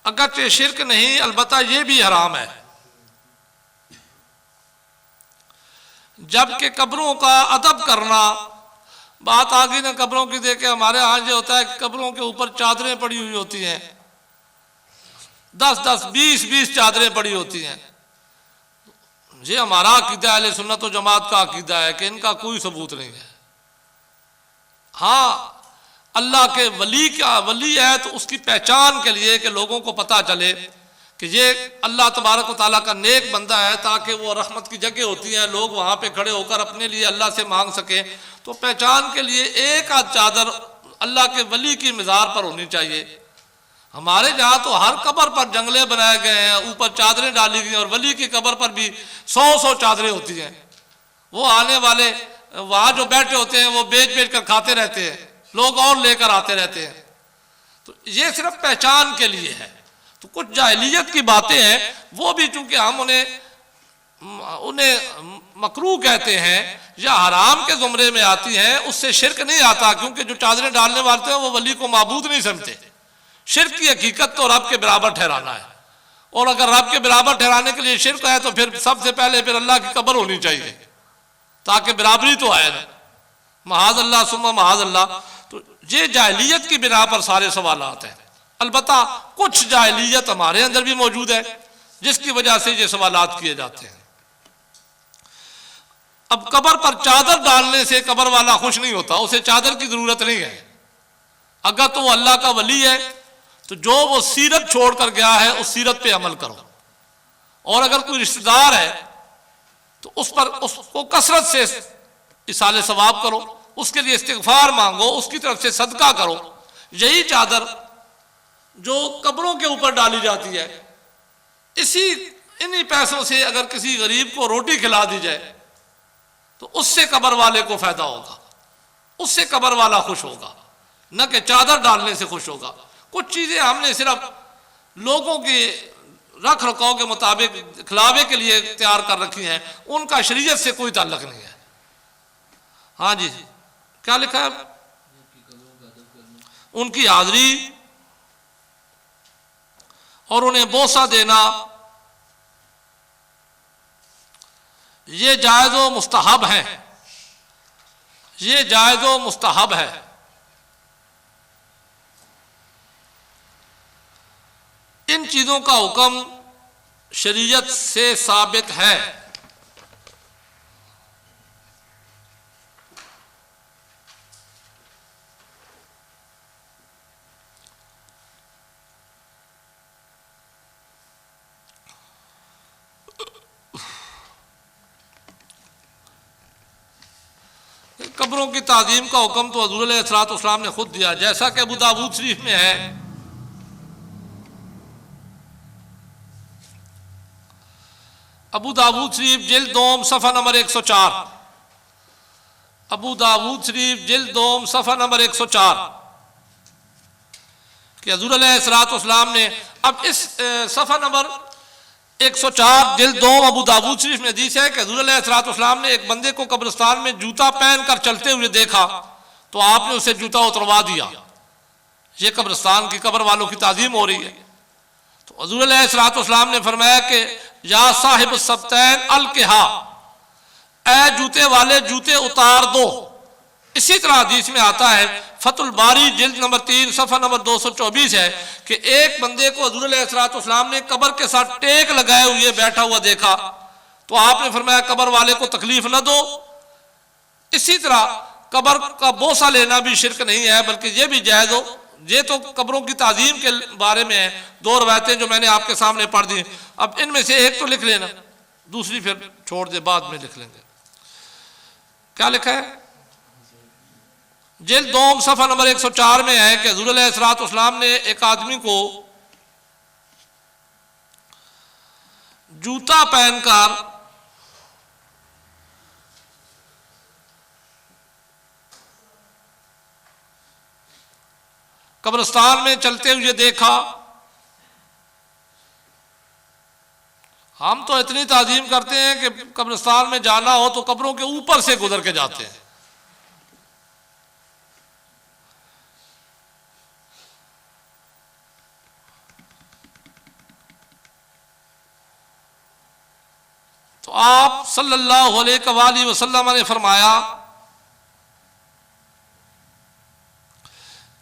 अगरचे शिर्क नहीं, अलबत्ता ये भी हराम है। जबकि कब्रों का अदब करना, बात आ गई ना कब्रों की, देखे हमारे यहाँ ये होता है कि कब्रों के ऊपर चादरें पड़ी हुई होती हैं, 10-10, 20-20 चादरें पड़ी होती हैं। ये हमारा अकीदा अहले सुन्नत व जमात का अकीदा है कि इनका कोई सबूत नहीं है। हाँ, अल्लाह के वली क्या वली है तो उसकी पहचान के लिए कि लोगों को पता चले कि ये अल्लाह तबारक व तआला का नेक बंदा है, ताकि वो रहमत की जगह होती है, लोग वहाँ पे खड़े होकर अपने लिए अल्लाह से मांग सके। तो पहचान के लिए एक आध चादर अल्लाह के वली की मज़ार पर होनी चाहिए। हमारे यहाँ तो हर कब्र पर जंगले बनाए गए हैं, ऊपर चादरें डाली गई, और वली की कब्र पर भी 100 चादरें होती हैं। वो आने वाले वहाँ जो बैठे होते हैं वो बेच बेच कर खाते रहते हैं, लोग और लेकर आते रहते हैं। तो ये सिर्फ पहचान के लिए है। तो कुछ जाहिलियत की बातें हैं, वो भी चूंकि हम उन्हें मकरूह कहते हैं या हराम के ज़ुमरे में आती हैं, उससे शिरक नहीं आता, क्योंकि जो चादरें डालने वाले हैं वो वली को माबूद नहीं समझते। शिरक की हकीकत तो रब के बराबर ठहराना है, और अगर रब के बराबर ठहराने के लिए शिरक है तो फिर सबसे पहले फिर अल्लाह की कब्र होनी चाहिए, ताकि बराबरी तो आए ना। महाज अल्लाह सुम्मा महाज अल्लाह। तो ये जाहिलियत की बिना पर सारे सवालात हैं। अलबत्ता कुछ जाहिलियत हमारे अंदर भी मौजूद है, जिसकी वजह से ये सवालात किए जाते हैं। अब कब्र पर चादर डालने से कब्र वाला खुश नहीं होता, उसे चादर की जरूरत नहीं है। अगर तो वो अल्लाह का वली है तो जो वो सीरत छोड़ कर गया है उस सीरत पे अमल करो, और अगर कोई रिश्तेदार है तो उस पर उसको कसरत से इसाले सवाब करो, उसके लिए इस्तिगफार मांगो, उसकी तरफ से सदका करो। यही चादर जो कब्रों के ऊपर डाली जाती है, इन्हीं पैसों से अगर किसी गरीब को रोटी खिला दी जाए तो उससे कब्र वाले को फायदा होगा, उससे कब्र वाला खुश होगा, न कि चादर डालने से खुश होगा। कुछ चीजें हमने सिर्फ लोगों के रख रखाव के मुताबिक खिलावे के लिए तैयार कर रखी हैं, उनका शरीयत से कोई ताल्लुक नहीं है। हाँ जी, क्या लिखा है? उनकी हाजिरी और उन्हें बोसा देना ये जायज़ व मुस्तहब है, ये जायज़ व मुस्तहब है। इन चीजों का हुक्म शरीयत से साबित है। कब्रों की ताज़ीम का हुक्म तो हुज़ूर अलैहिस्सलाम ने खुद दिया, जैसा कि अबू दाऊद शरीफ में है। अबू दाऊद शरीफ जिल्द दोम सफ़ा नंबर 104, अबू दाऊद शरीफ जिल्द दोम सफ़ा नंबर 104 कि हुज़ूर अलैहिस्सलाम ने, अब इस सफ़ा नंबर 104 जिल्द दोम अबू दाऊद शरीफ में हदीस है कि हुज़ूर अलैहिस्सलाम ने एक बंदे को कब्रिस्तान में जूता पहन कर चलते हुए देखा तो आपने उसे जूता उतरवा दिया। ये कब्रिस्तान की कब्र वालों की ताज़ीम हो रही है। तो हुज़ूर अलैहिस्सलाम ने फरमाया कि या साहिब सबतैन अल-किहा, ऐ जूते वाले जूते उतार दो। इसी तरह हदीस में आता है, फतुल बारी जिल्द नंबर 3 सफ़ा नंबर 224 है कि एक बंदे को हुज़ूर अलैहिस्सलाम ने कब्र के साथ टेक लगाए हुए बैठा हुआ देखा तो आपने फरमाया कब्र वाले को तकलीफ न दो। इसी तरह कब्र का बोसा लेना भी शिरक नहीं है, बल्कि ये भी जायज़ हो। ये तो कब्रों की ताज़ीम के बारे में है। दो रवायतें जो मैंने आपके सामने पढ़ दी, अब इनमें से एक तो लिख लेना, दूसरी फिर छोड़ दे, बाद में लिख लेंगे। क्या लिखा है? जिल्द दोम सफ़ा नंबर 104 में है कि हुज़ूर अलैहिस्सलाम ने एक आदमी को जूता पहनकर कब्रिस्तान में चलते हुए देखा। हम तो इतनी ताज़ीम करते हैं कि कब्रिस्तान में जाना हो तो कब्रों के ऊपर से गुजर के जाते हैं। तो आप सल्लल्लाहु अलैहि वसल्लम ने फरमाया,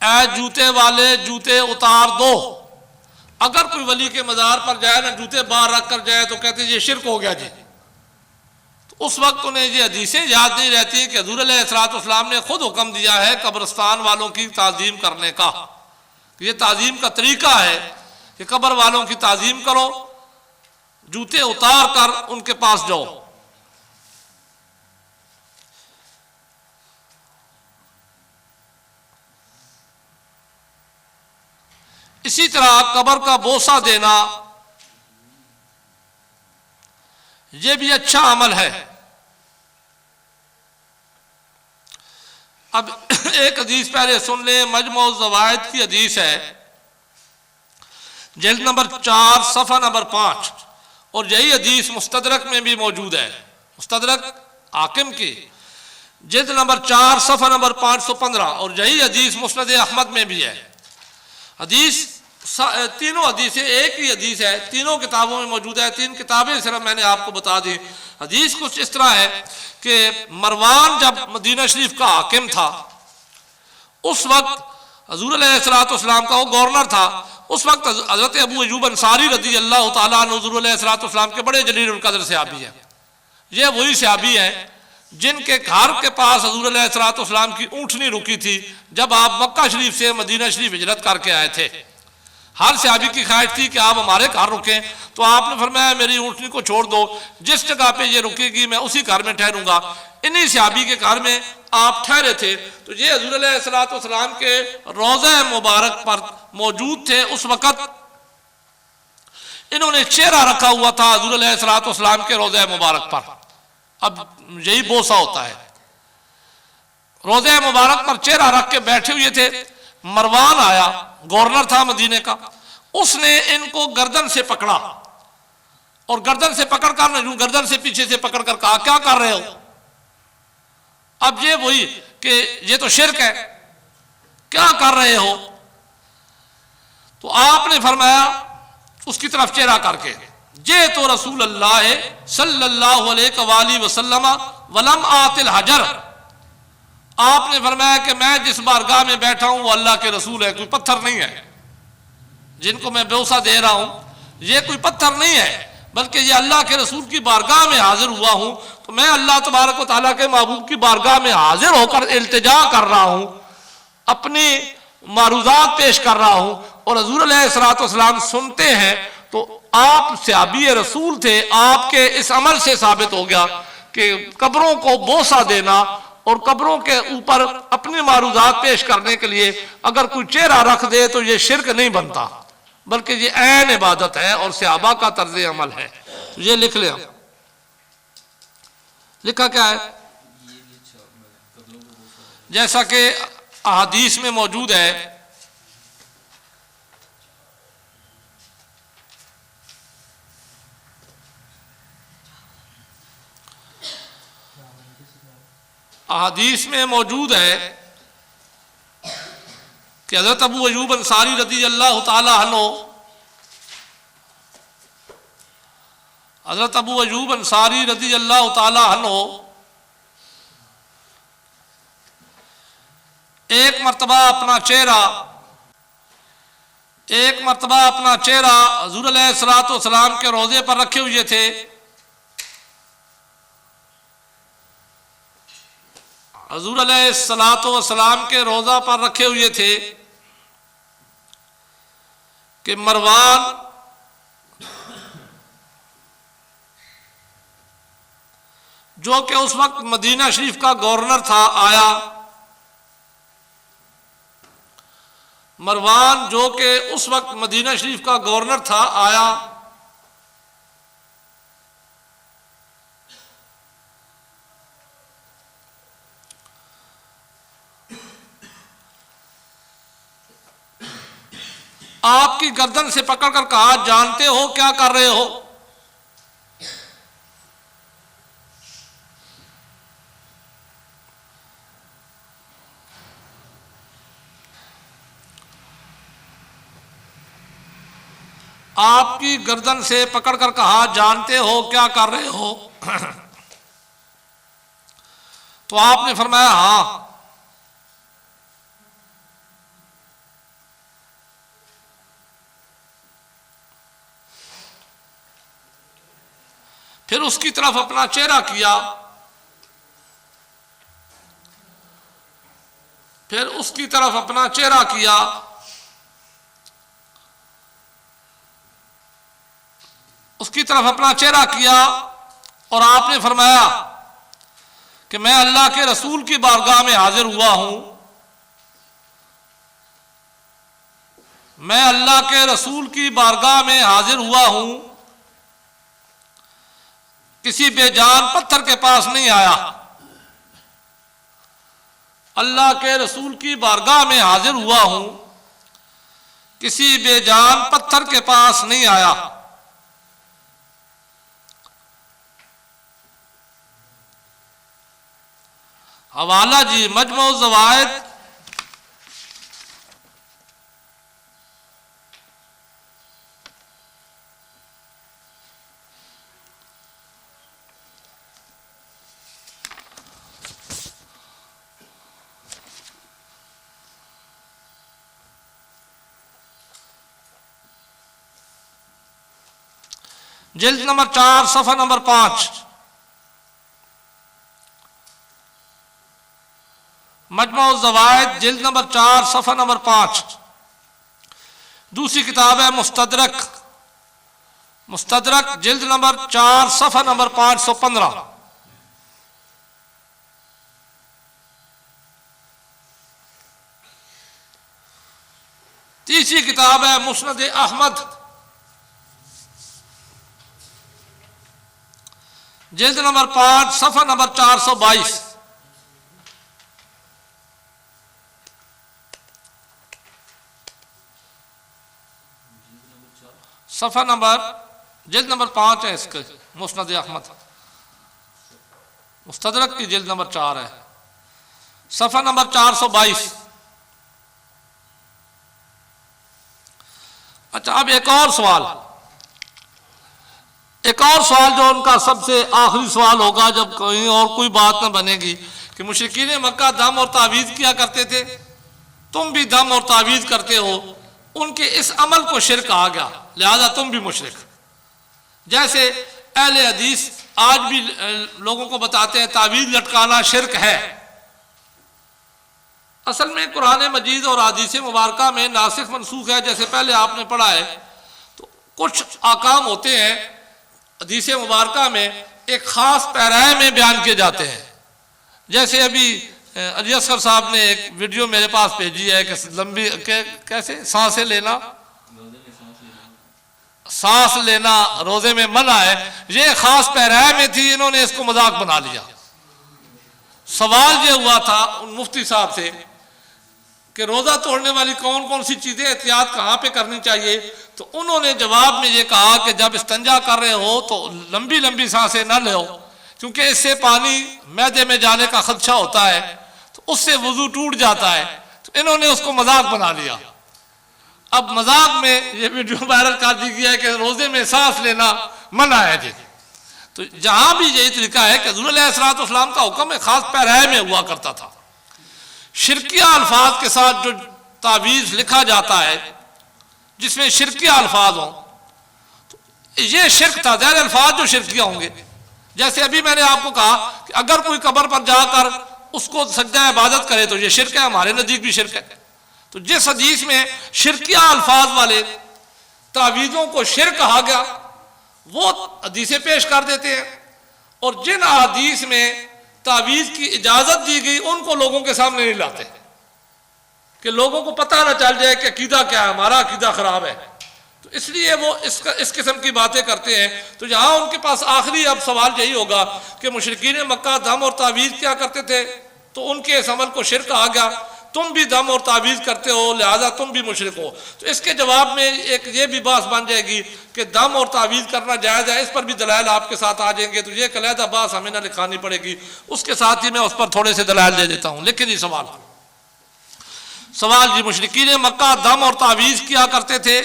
ऐ जूते वाले जूते उतार दो। अगर कोई वली के मज़ार पर जाए ना जूते बाहर रख कर जाए तो कहते ये शिरक हो गया जी। उस वक्त उन्हें ये हदीसें याद नहीं रहती कि हुज़ूर अलैहिस्सलाम ने खुद हुक्म दिया है कब्रिस्तान वालों की ताज़ीम करने का। ये ताज़ीम का तरीका है कि कब्र वालों की ताज़ीम करो, जूते उतार कर उनके पास जाओ। इसी तरह कब्र का बोसा देना यह भी अच्छा अमल है। अब एक हदीस पहले सुन ले, मजमू ज़वाइद की हदीस है, जिल्द नंबर 4 सफ़ा नंबर 5, और यही हदीस मुस्तदरक में भी मौजूद है। मुस्तदरक हाकिम की जिल्द नंबर 4 सफ़ा नंबर 515, और यही हदीस मुस्नद अहमद में भी है। हदीस तीनों हदीसें एक ही हदीस है, तीनों किताबों में मौजूद है। 3 किताबें सिर्फ मैंने आपको बता दी। हदीस कुछ इस तरह है कि मरवान जब मदीना शरीफ का हाकिम था, उस वक्त हुज़ूर अलैहिस्सलाम का वो गवर्नर था। उस वक्त हज़रत अबू अय्यूब अंसारी रज़ी अल्लाह तआला अन्हु हुज़ूर अलैहिस्सलाम के बड़े जलील उल-क़द्र सहाबी हैं। ये वही सहाबी हैं जिनके घर के पास हुज़ूर अलैहिस्सलाम की ऊँटनी रुकी थी जब आप मक्का शरीफ से मदीना शरीफ हिजरत करके आए थे। हर सहाबी की ख्वाहिश थी कि आप हमारे घर रुकें, तो आपने फरमाया मेरी ऊँटनी को छोड़ दो, जिस जगह पे ये रुकेगी मैं उसी घर में ठहरूंगा। इन्हीं सहाबी के घर में आप ठहरे थे। तो ये हुज़ूर अलैहिस्सलाम के रोज़ा मुबारक पर मौजूद थे। उस वक़्त इन्होंने चेहरा रखा हुआ था हुज़ूर अलैहिस्सलाम के रोज़ा मुबारक पर। अब यही बोसा होता है, रोज़ा मुबारक पर चेहरा रख के बैठे हुए थे। मरवान आया, गवर्नर था मदीने का, उसने इनको गर्दन से पकड़ा और गर्दन से पकड़ कर गर्दन से पीछे से पकड़ कर कहा क्या कर रहे हो। अब ये वही कि ये तो शिर्क है, क्या कर रहे हो। तो आपने फरमाया उसकी तरफ चेहरा करके, ये तो रसूल अल्लाह सल्लल्लाहु अलैहि वसल्लम वलम आतिल हजर। आपने फरमाया कि मैं जिस बारगाह में बैठा हूं वो अल्लाह के रसूल है, कोई पत्थर नहीं है। जिनको मैं बोसा दे रहा हूं ये कोई पत्थर नहीं है, बल्कि ये अल्लाह के रसूल की बारगाह में हाजिर हुआ हूं। तो मैं अल्लाह तबारक व तआला के महबूब की बारगाह में हाजिर होकर इल्तिजा कर रहा हूं, अपनी मारूजात पेश कर रहा हूं, और हुज़ूर अलैहिस्सलाम सुनते हैं। तो आप सहाबी रसूल थे, आपके इस अमल से साबित हो गया कि कब्रों को बोसा देना और कब्रों के ऊपर अपनी मारूजात पेश करने के लिए अगर कोई चेहरा रख दे तो ये शिरक नहीं बनता, बल्कि ये ऐन इबादत है और सहाबा का तर्ज अमल है। ये लिख ले, लिखा क्या है, जैसा कि अहादीस में मौजूद है, अहादीस में मौजूद है कि हज़रत अबू अय्यूब अंसारी रज़ी अल्लाह तआला अन्हु, हज़रत अबू अय्यूब अंसारी रज़ी अल्लाह तआला अन्हु एक मरतबा अपना चेहरा हुज़ूर अलैहिस्सलाम के रोज़े पर रखे हुए थे। हुज़ूर अलैहिस्सलाम के रोज़ा पर रखे हुए थे कि मरवान जो कि उस वक्त मदीना शरीफ का गवर्नर था आया। मरवान जो कि उस वक्त मदीना शरीफ का गवर्नर था आया। आपकी गर्दन से पकड़कर कहा जानते हो क्या कर रहे हो। आपकी गर्दन से पकड़कर कहा जानते हो क्या कर रहे हो। तो आपने फरमाया हाँ। फिर उसकी तरफ अपना चेहरा किया, फिर उसकी तरफ अपना चेहरा किया, उसकी तरफ अपना चेहरा किया और आपने फरमाया कि मैं अल्लाह के रसूल की बारगाह में हाजिर हुआ हूं, मैं अल्लाह के रसूल की बारगाह में हाजिर हुआ हूं, किसी बेजान पत्थर के पास नहीं आया, अल्लाह के रसूल की बारगाह में हाजिर हुआ हूं, किसी बेजान पत्थर के पास नहीं आया। हवाला जी मजमू ज़वाइद जिल्द नंबर 4 सफ़ा नंबर 5, मजमू ज़वाइद जिल्द नंबर 4 सफ़ा नंबर 5। दूसरी किताब है मुस्तदरक, मुस्तदरक जिल्द नंबर 4 सफ़ा नंबर 515। तीसरी किताब है मुस्नद अहमद, जिल्द नंबर 5 सफ़ा नंबर 422। सफ़ा नंबर जिल्द नंबर 5 है इसके, मुस्नद अहमद। मुस्तदरक की जिल्द नंबर 4 है, सफ़ा नंबर 422। अच्छा, अब एक और सवाल, एक और सवाल जो उनका सबसे आखिरी सवाल होगा जब कहीं और कोई बात न बनेगी कि मुशरिकीन मक्का दम और तावीज़ किया करते थे, तुम भी दम और तावीज़ करते हो, उनके इस अमल को शिर्क कहा गया, लिहाजा तुम भी मुशरिक। जैसे अहले हदीस आज भी लोगों को बताते हैं तावीज़ लटकाना शिर्क है। असल में कुरान मजीद और हदीस मुबारका में नासिख मनसूख है। जैसे पहले आपने पढ़ा है तो कुछ आकाम होते हैं हदीस मुबारका में एक ख़ास पैराए में बयान किए जाते हैं। जैसे अभी अली असगर साहब ने एक वीडियो मेरे पास भेजी है कि लंबी कैसे सांसें लेना, सांस लेना रोज़े में मना है, ये ख़ास पैराए में थी, इन्होंने इसको मजाक बना लिया। सवाल ये हुआ था उन मुफ्ती साहब से कि रोज़ा तोड़ने वाली कौन कौन सी चीज़ें एहतियात कहाँ पे करनी चाहिए, तो उन्होंने जवाब में ये कहा कि जब इस्तंजा कर रहे हो तो लंबी लंबी सांसें न लो, क्योंकि इससे पानी मैदे में जाने का खदशा होता है, तो उससे वजू टूट जाता है। तो इन्होंने उसको मजाक बना लिया। अब मजाक में ये वीडियो वायरल कर दी गई है कि रोज़े में सांस लेना मना है जी। तो जहाँ भी यही तरीका है कि हुज़ूर अलैहिस्सलाम का हुक्म एक ख़ास पैराए में हुआ करता था। शिरकिया अल्फाज के साथ जो तावीज़ लिखा जाता है जिसमें शिरकिया अल्फाज हों, तो ये शिरक था। ज़ाहिर अल्फाज जो शिरकिया होंगे, जैसे अभी मैंने आपको कहा कि अगर कोई कब्र पर जाकर उसको सजदा इबादत करे तो ये शिरक है, हमारे नज़दीक भी शिरक है। तो जिस हदीस में शिरकिया अल्फाज वाले तावीज़ों को शिरक कहा गया वो हदीसें पेश कर देते हैं, और जिन हदीस में तावीज़ की इजाज़त दी गई उनको लोगों के सामने नहीं लाते कि लोगों को पता ना चल जाए कि अकीदा क्या है, हमारा अकीदा ख़राब है। तो इसलिए वो इस किस्म की बातें करते हैं। तो यहाँ उनके पास आखिरी अब सवाल यही होगा कि मुशरिकीन मक्का दम और तावीज़ क्या करते थे, तो उनके इस अमल को शिरक कहा गया, तुम भी दम और तावीज़ करते हो लिहाजा तुम भी मुशरिक हो। तो इसके जवाब में एक ये भी बात बन जाएगी कि दम और तावीज़ करना जायज़ है, इस पर भी दलाइल आपके साथ आ जाएंगे। तो ये कलैदा बात हमें ना लिखानी पड़ेगी, उसके साथ ही मैं उस पर थोड़े से दलाइल दे देता हूँ। लेकिन ये सवाल जी, मुशरिकीन मक्का दम और तावीज़ किया करते थे,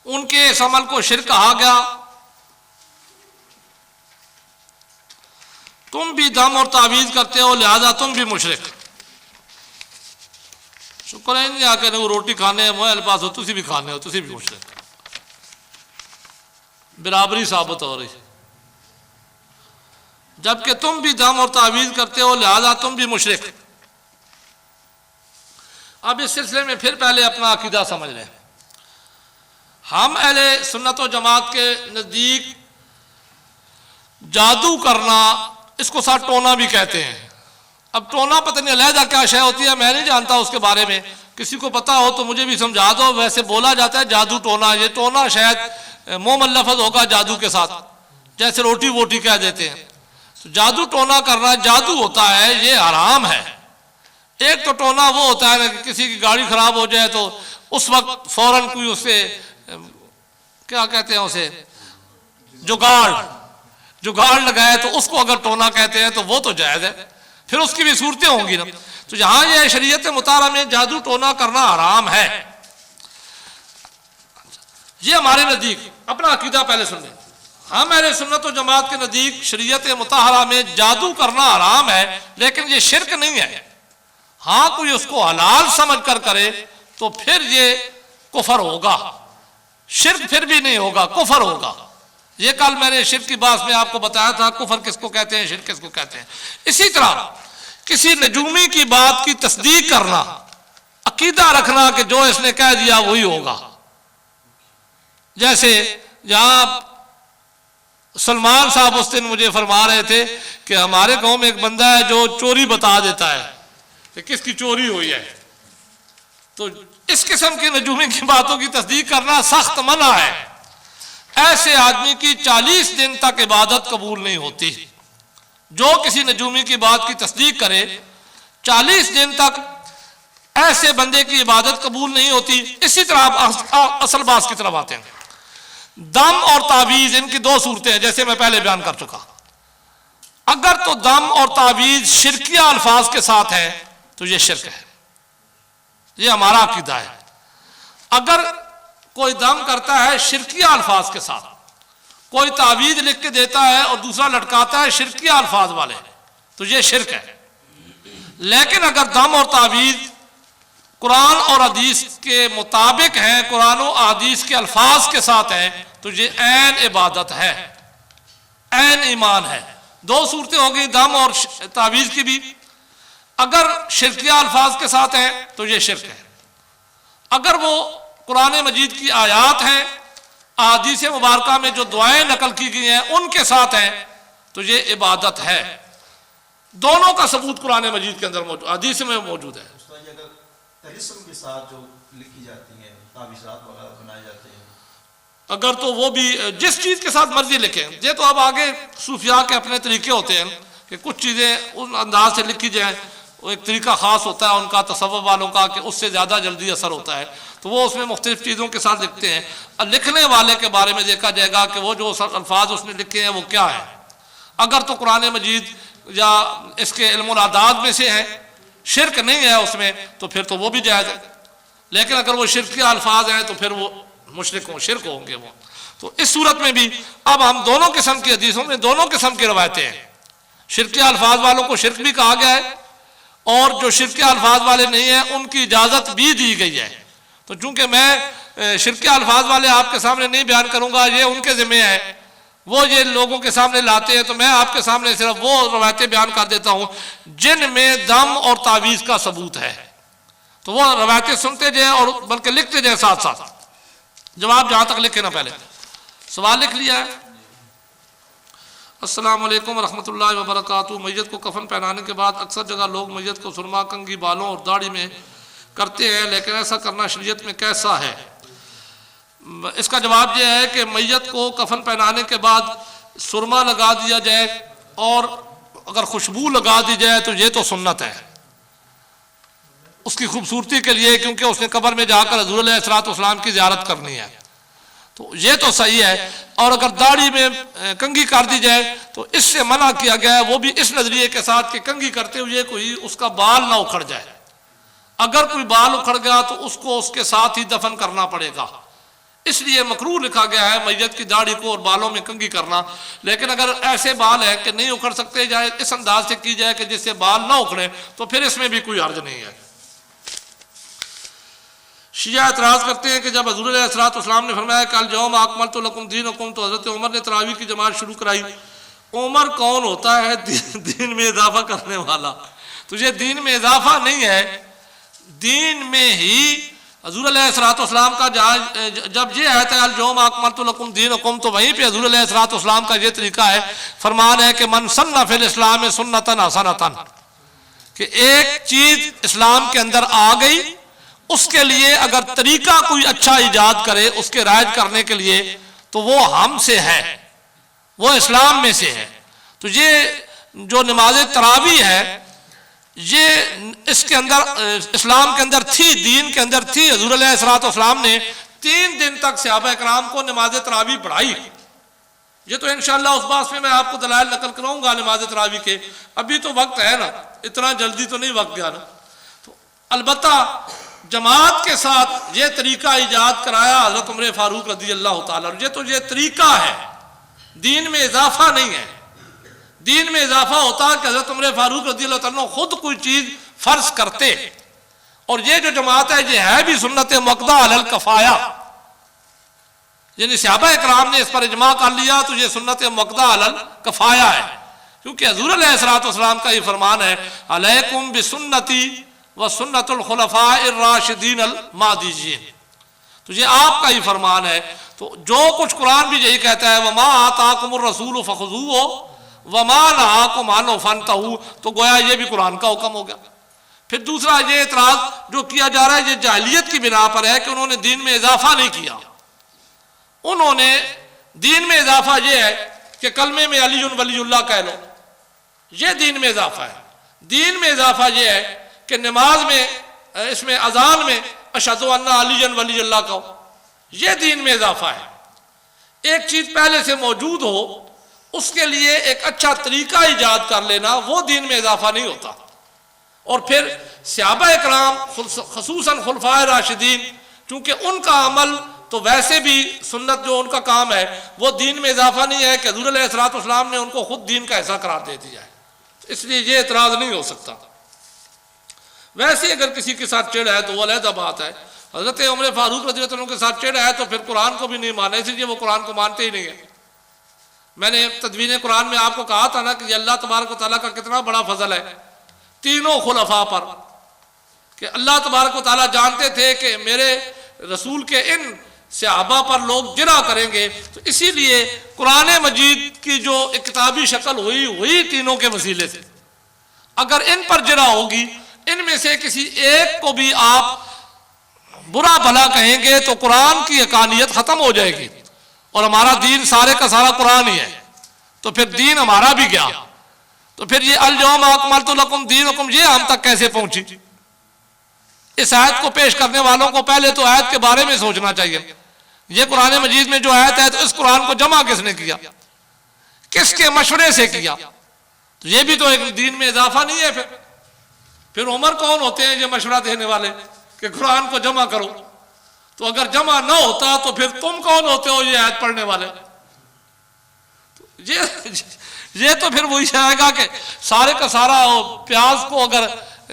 उनके इस अमल को शिर्क कहा गया। तुम भी दम और तावीज़ करते हो, लिहाजा तुम भी मुशरिक। शुक्र है नहीं आके वो रोटी खाने मोहल पास हो, तुसी भी खाने हो, तुसी भी मुशरिक। बराबरी साबित हो रही। जबकि तुम भी दम और तावीज़ करते हो, लिहाजा तुम भी मुशरिक। अब इस सिलसिले में फिर पहले अपना अकीदा समझ लें। हम अहले सुन्नत व जमात के नज़दीक जादू करना, इसको साथ टोना भी कहते हैं। अब टोना पता नहीं अलहदा क्या शय होती है, मैं नहीं जानता उसके बारे में, किसी को पता हो तो मुझे भी समझा दो। वैसे बोला जाता है जादू टोना, ये टोना शायद मोमल लफ्ज़ होगा जादू के साथ, जैसे रोटी वोटी कह देते हैं। तो जादू टोना करना जादू होता है, ये हराम है। एक तो टोना वो होता है ना कि किसी की गाड़ी खराब हो जाए तो उस वक्त फौरन कोई उससे क्या कहते हैं, उसे जुगाड़ लगाए, तो उसको अगर टोना कहते हैं तो वो तो जायज़ है, फिर उसकी भी सूरतें होंगी ना। तो जहां ये शरीयत मुतारा में जादू टोना करना हराम है, ये हमारे नज़दीक, अपना अकीदा पहले सुन लें। हम अहले सुन्नत व जमात के नज़दीक शरीयत मुताहरा में जादू करना हराम है, लेकिन ये शिरक नहीं है। हाँ, कोई उसको हलाल समझ कर करे तो फिर ये कुफर होगा, शिरक फिर भी नहीं होगा, कुफर होगा। ये कल मैंने शिरक की बात में आपको बताया था, कुफर किसको कहते हैं, शिरक किसको कहते हैं। इसी तरह किसी नजूमी की बात की तस्दीक करना, अकीदा रखना कि जो इसने कह दिया वही होगा। जैसे जहां सलमान साहब उस दिन मुझे फरमा रहे थे कि हमारे गांव में एक बंदा है जो चोरी बता देता है कि किसकी चोरी हुई है, तो इस किस्म की नजूमी की बातों की तस्दीक करना सख्त मना है। ऐसे आदमी की 40 दिन तक इबादत कबूल नहीं होती। जो किसी नजूमी की बात की तस्दीक करे 40 दिन तक ऐसे बंदे की इबादत कबूल नहीं होती। इसी तरह आप असल बात की तरफ आते हैं। दम और तावीज़, इनकी दो सूरतें हैं, जैसे मैं पहले बयान कर चुका। अगर तो दम और तावीज़ शिरकिया अल्फाज के साथ है तो यह शिरक है, यह हमारा अकीदा है। अगर कोई दम करता है शिरकिया अल्फाज के साथ, कोई तावीज़ लिख के देता है और दूसरा लटकाता है शिरकिया अल्फाज वाले, तो यह शिरक है। लेकिन अगर दम और तावीज़ कुरान और हदीस के मुताबिक है, कुरान और हदीस के अल्फाज के साथ है, तो ये ऐन इबादत है, ऐन ईमान है। दो सूरतें हो गई दम और तावीज़ की भी। अगर शिरकिया अल्फाज के साथ है तो ये शिरक है। अगर वो कुरान मजीद की आयात हैं, अहादीस मुबारका में जो दुआएं नकल की गई हैं उनके साथ हैं, तो ये इबादत है। दोनों का सबूत कुरान मजीद के अंदर मौजूद, हदीस में मौजूद है। तलिस्म के साथ जो लिखी जाती हैं, तावीज़ात वगैरह बनाए जाते हैं, अगर तो वो भी जिस चीज़ के साथ मर्जी लिखें। ये तो अब आगे सूफिया के अपने तरीके होते हैं कि कुछ चीज़ें उस अंदाज से लिखी जाए, वो एक तरीका ख़ास होता है उनका, तसव्वुफ़ वालों का, कि उससे ज़्यादा जल्दी असर होता है, तो वो उसमें मुख्तलिफ़ चीज़ों के साथ लिखते हैं। और लिखने वाले के बारे में देखा जाएगा कि वो जो अल्फाज उसने लिखे हैं वो क्या है। अगर तो कुरान मजीद या इसके इल्मुल आदाद में से है, शिरक नहीं है उसमें, तो फिर तो वो भी जायज़ है। लेकिन अगर वो शिरक के अल्फाज हैं तो फिर वो मुशरिक हो, शिरक होंगे वो। तो इस सूरत में भी अब हम दोनों किस्म की हदीसों में दोनों किस्म की रवायतें हैं। शिरक के अल्फाज वालों को शिरक भी कहा गया है, और जो शिरक के अल्फाज वाले नहीं हैं उनकी इजाज़त भी दी गई है। तो चूंकि मैं शिरक के अल्फाज वाले आपके सामने नहीं बयान करूँगा, ये उनके ज़िम्मे है, वो ये लोगों के सामने लाते हैं, तो मैं आपके सामने सिर्फ वो रवायतें बयान कर देता हूँ जिनमें दम और तावीज़ का सबूत है। तो वो रवायतें सुनते जाएं और बल्कि लिखते जाएं साथ साथ। जवाब जहाँ तक लिखे ना, पहले सवाल लिख लिया है। अस्सलाम वालेकुम रहमतुल्लाहि व बरकातुहू। मैयत को कफन पहनाने के बाद अक्सर जगह लोग मैयत को सुरमा, कंघी, बालों और दाढ़ी में करते हैं, लेकिन ऐसा करना शरीयत में कैसा है? इसका जवाब यह है कि मैयत को कफन पहनाने के बाद सुरमा लगा दिया जाए और अगर खुशबू लगा दी जाए तो ये तो सुन्नत है उसकी खूबसूरती के लिए, क्योंकि उसने कब्र में जाकर हज़ूर अलैहिस्सलाम की ज़ियारत करनी है, तो ये तो सही है। और अगर दाढ़ी में कंघी कर दी जाए तो इससे मना किया गया है, वो भी इस नज़रिए के साथ कि कंघी करते हुए कोई उसका बाल ना उखड़ जाए। अगर कोई बाल उखड़ गया तो उसको उसके साथ ही दफन करना पड़ेगा। इसलिए मकरूह लिखा गया है मैयत की दाढ़ी को और बालों में कंघी करना। लेकिन अगर ऐसे बाल है कि नहीं उखड़ सकते, जाए इस अंदाज से की जाए कि जिससे बाल ना उखड़े, तो फिर इसमें भी कोई हर्ज नहीं है। शिया एतराज़ करते हैं कि जब हज़ूर अलैहिस्सलाम ने फरमाया कल यौम अकमलतु लकुम दीनकुम, तो हज़रत उमर ने तरावी की जमात शुरू कराई। उमर कौन होता है दीन में इजाफा करने वाला? तुझे दीन में इजाफा नहीं है। दीन में ही हज़ूर अलैहिस्सलाम का जब ये आयत है अल यौम अकमलतु लकुम दीनकुम, तो वहीं पे हज़ूर अलैहिस्सलाम का ये तरीका है, फरमान है कि मन सन्ना फिल इस्लाम सुन्नतन हसनतन, कि एक चीज इस्लाम के अंदर आ गई, उसके लिए अगर तरीका कोई अच्छा ईजाद करे उसके राइज करने के लिए, तो वो हमसे है, वो इस्लाम में से है। तो ये जो नमाज तरावी है, ये इसके अंदर इस्लाम के अंदर थी, दीन के अंदर थी। हज़ूर अलैहिस्सलाम ने 3 दिन तक सहाबा इकराम को नमाज तरावी पढ़ाई। ये तो इंशाअल्लाह उस बात में मैं आपको दलाइल नकल कराऊंगा नमाज तरावी के। अभी तो वक्त है ना, इतना जल्दी तो नहीं वक्त गया ना। तो अलबत्ता जमात के साथ ये तरीका ईजाद कराया हज़रत उमर फारूक रज़ी अल्लाह तआला। ये तो ये तरीका है, दीन में इजाफा नहीं है। दीन में इजाफा होता कि हज़रत उमर फारूक रज़ी अल्लाह तआला खुद कोई चीज़ फ़र्ज करते। और ये जो जमात है, ये है भी सुन्नत मुअक्कदा अलल कफ़ाया, यानी सहाबा इकराम ने इस पर इजमा कर लिया, तो ये सुन्नत मुअक्कदा अलल कफ़ाया है। क्योंकि हज़ूर अलैहिस्सलाम का ये फरमान है अलैकुम बिसुन्नती व सुन्नतुल खुलफाए राशिदीन अल महदीयीन। तो ये आपका ही फरमान है। तो जो कुछ कुरान भी यही कहता है वमा आताकुमुर रसूल फखुज़ूहु वमा नहाकुम अन्हु फंतहू, तो गोया ये भी कुरान का हुक्म हो गया। फिर दूसरा ये एतराज़ जो किया जा रहा है, ये जाहिलियत की बिना पर है कि उन्होंने दीन में इजाफा नहीं किया। उन्होंने दीन में इजाफा ये है कि कलमे में अली वलीउल्लाह कह लो, ये दीन में इजाफा है। दीन में इजाफा ये है कि नमाज में, इसमें अजान में अशहदु अन्ना अली वलीउल्लाह कहो, ये दीन में इजाफा है। एक चीज पहले से मौजूद हो, उसके लिए एक अच्छा तरीका ईजाद कर लेना, वो दीन में इजाफा नहीं होता। और फिर सहाबा इकराम खुसूसन खुलफाए राशिदीन, चूंकि उनका अमल तो वैसे भी सुन्नत जो उनका काम है, वो दीन में इजाफा नहीं है कि हज़ूर अलैहिस्सलाम ने उनको खुद दीन का हिस्सा करार दे दिया है। तो इसलिए ये एतराज़ नहीं हो सकता। वैसे अगर किसी के साथ चिड़ है तो वो अलग बात है। हज़रत उमर फारूक रज़ी अल्लाह अन्हु के साथ चिड़ है तो फिर कुरान को भी नहीं माना, इसलिए वो कुरान को मानते ही नहीं है। मैंने तदवीन कुरान में आपको कहा था ना कि अल्लाह तबारक व तआला का कितना बड़ा फजल है तीनों खुलफा पर, कि अल्लाह तबारक व तआला जानते थे कि मेरे रसूल के इन सहाबा पर लोग जिरा करेंगे, तो इसीलिए कुरान मजीद की जो एक किताबी शक्ल हुई तीनों के वसीले से। अगर इन पर जिरा होगी, इनमें से किसी एक को भी आप बुरा भला कहेंगे तो कुरान की हकानियत खत्म हो जाएगी और हमारा दीन सारे का सारा कुरान ही है। तो फिर दीन हमारा भी गया। तो फिर ये अल यौम अकमलतु लकुम दीनकुम ये हम तक कैसे पहुंची? इस आयत को पेश करने वालों को पहले तो आयत के बारे में सोचना चाहिए। ये कुरान मजीद में जो आयत है, तो इस कुरान को जमा किसने किया, किसके मशवरे से किया? तो ये भी तो एक दीन में इजाफा नहीं है। फिर उमर कौन होते हैं ये मशवरा देने वाले कि कुरान को जमा करो? तो अगर जमा ना होता तो फिर तुम कौन होते हो ये आयत पढ़ने वाले? ये तो फिर वही आएगा कि सारे का सारा प्याज को अगर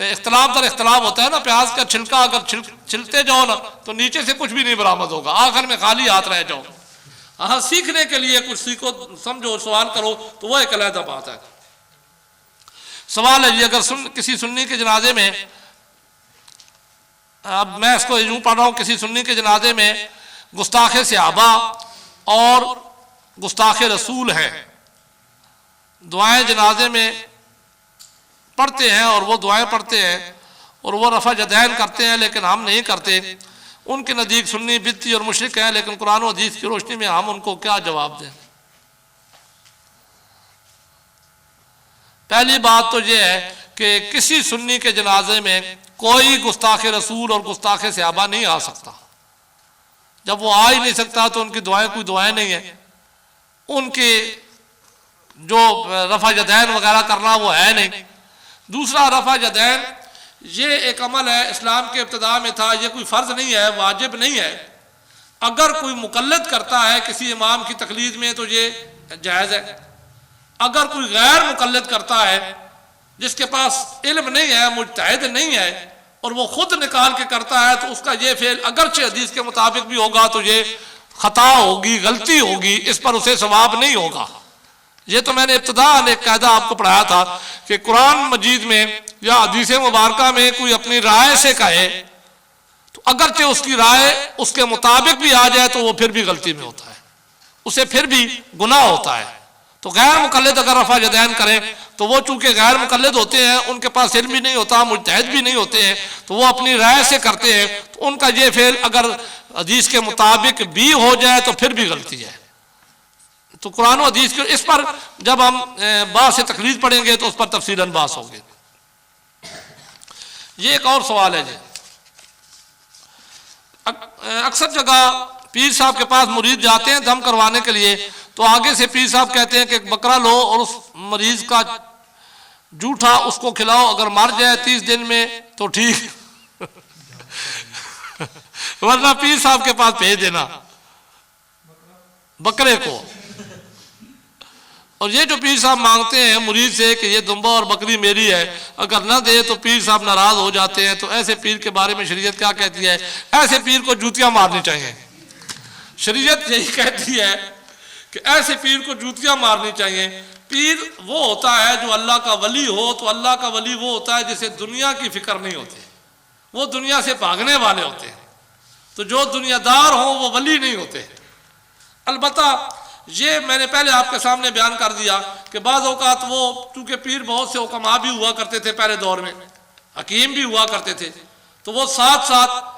इख्तलाफ दर इख्तलाफ होता है ना, प्याज का छिलका अगर छिलते जाओ ना तो नीचे से कुछ भी नहीं बरामद होगा, आखिर में खाली हाथ रह जाओ। हाँ, सीखने के लिए कुछ सीखो, समझो, सवाल करो, तो वह एक अलग बात है। सवाल है ये, अगर किसी सुन्नी के जनाजे में, अब मैं इसको यूं पढ़ रहा हूँ, किसी सुन्नी के जनाजे में गुस्ताखे सहाबा और गुस्ताखे रसूल हैं, दुआएं जनाजे में पढ़ते हैं और वो दुआएं पढ़ते हैं और वो रफ़ा जदैन करते हैं, लेकिन हम नहीं करते। उनके नज़दीक सुन्नी बिदती और मुशरिक हैं, लेकिन कुरान और हदीस की रोशनी में हम उनको क्या जवाब दें? पहली बात तो ये है कि किसी सुन्नी के जनाजे में कोई गुस्ताखे रसूल और गुस्ताखे सहाबा नहीं आ सकता। जब वो आ ही नहीं सकता तो उनकी दुआएं कोई दुआएं नहीं है। उनकी जो रफ़ा जदैन वगैरह करना वो है नहीं। दूसरा, रफ़ा जदैन ये एक अमल है, इस्लाम के इब्तिदा में था, ये कोई फ़र्ज नहीं है, वाजिब नहीं है। अगर कोई मुकल्लद करता है किसी इमाम की तकलीद में तो ये जायज़ है। अगर कोई गैर मुकल्लद करता है जिसके पास इल्म नहीं है, मुज्तहिद नहीं है, और वो खुद निकाल के करता है, तो उसका ये फेल अगरचे हदीस के मुताबिक भी होगा तो ये खता होगी, गलती होगी, इस पर उसे सवाब नहीं होगा। ये तो मैंने इब्तिदाअन एक कायदा आपको पढ़ाया था कि कुरान मजीद में या हदीस मुबारका में कोई अपनी राय से कहे तो अगरचे उसकी राय उसके मुताबिक भी आ जाए तो वो फिर भी गलती में होता है, उसे फिर भी गुनाह होता है। तो गैर मुकल्लिद अगर रफा यदैन करें तो वो चूंकि गैर मुकल्लिद होते हैं, उनके पास इल्म भी नहीं होता, मुज्तहिद भी नहीं होते हैं, तो वो अपनी राय से करते हैं, तो उनका ये फेल अगर हदीस के मुताबिक भी हो जाए तो फिर भी गलती है। तो कुरान और हदीस के इस पर जब हम बात से तकलीद पढ़ेंगे तो उस पर तफसीलन बात होगी। ये एक और सवाल है जी, अक्सर जगह पीर साहब के पास मुरीद जाते हैं दम करवाने के लिए, तो आगे से पीर साहब कहते हैं कि एक बकरा लो और उस मरीज का जूठा उसको खिलाओ, अगर मर जाए 30 दिन में तो ठीक वरना पीर साहब के पास भेज देना बकरे को। और ये जो पीर साहब मांगते हैं मुरीद से कि ये दुम्बा और बकरी मेरी है, अगर ना दे तो पीर साहब नाराज हो जाते हैं, तो ऐसे पीर के बारे में शरीयत क्या कहती है? ऐसे पीर को जूतियां मारनी चाहिए। शरीयत यही कहती है कि ऐसे पीर को जूतियां मारनी चाहिए। पीर वो होता है जो अल्लाह का वली हो, तो अल्लाह का वली वो होता है जिसे दुनिया की फिक्र नहीं होती, वो दुनिया से भागने वाले होते हैं। तो जो दुनियादार हो वो वली नहीं होते। अलबत्ता ये मैंने पहले आपके सामने बयान कर दिया कि बाज़ औक़ात वो चूँकि पीर बहुत से हुक्मा भी हुआ करते थे पहले दौर में, हकीम भी हुआ करते थे, तो वो साथ साथ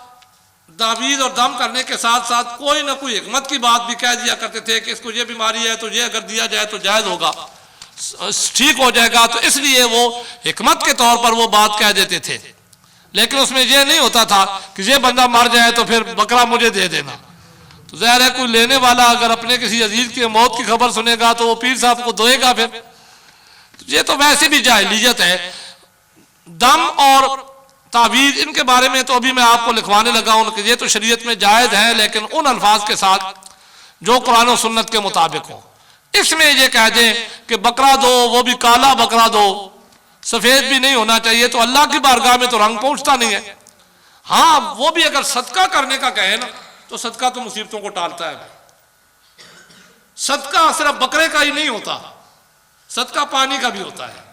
दावीज़ और दम करने के साथ साथ कोई ना कोई हिकमत की बात भी कह दिया करते थे कि इसको ये बीमारी है तो ये अगर दिया जाए तो जायज़ होगा, ठीक हो जाएगा। तो इसलिए वो हिकमत के तौर पर वो बात कह देते थे, लेकिन उसमें यह नहीं होता था कि ये बंदा मर जाए तो फिर बकरा मुझे दे देना। तो ज़ाहिर है कोई लेने वाला अगर अपने किसी अजीज की मौत की खबर सुनेगा तो वो पीर साहब को दोएगा फिर। तो ये तो वैसे भी जाहिलियत है। दम और तावीज़ इनके बारे में तो अभी मैं आपको लिखवाने लगा हूं कि ये तो शरीयत में जायज़ है, लेकिन उन अल्फाज के साथ जो कुरान और सुन्नत के मुताबिक हो। इसमें ये कह दें कि बकरा दो, वो भी काला बकरा दो, सफ़ेद भी नहीं होना चाहिए, तो अल्लाह की बारगाह में तो रंग पहुंचता नहीं है। हाँ, वो भी अगर सदका करने का कहे ना तो सदका तो मुसीबतों को टालता है। सदका सिर्फ बकरे का ही नहीं होता, सदका पानी का भी होता है।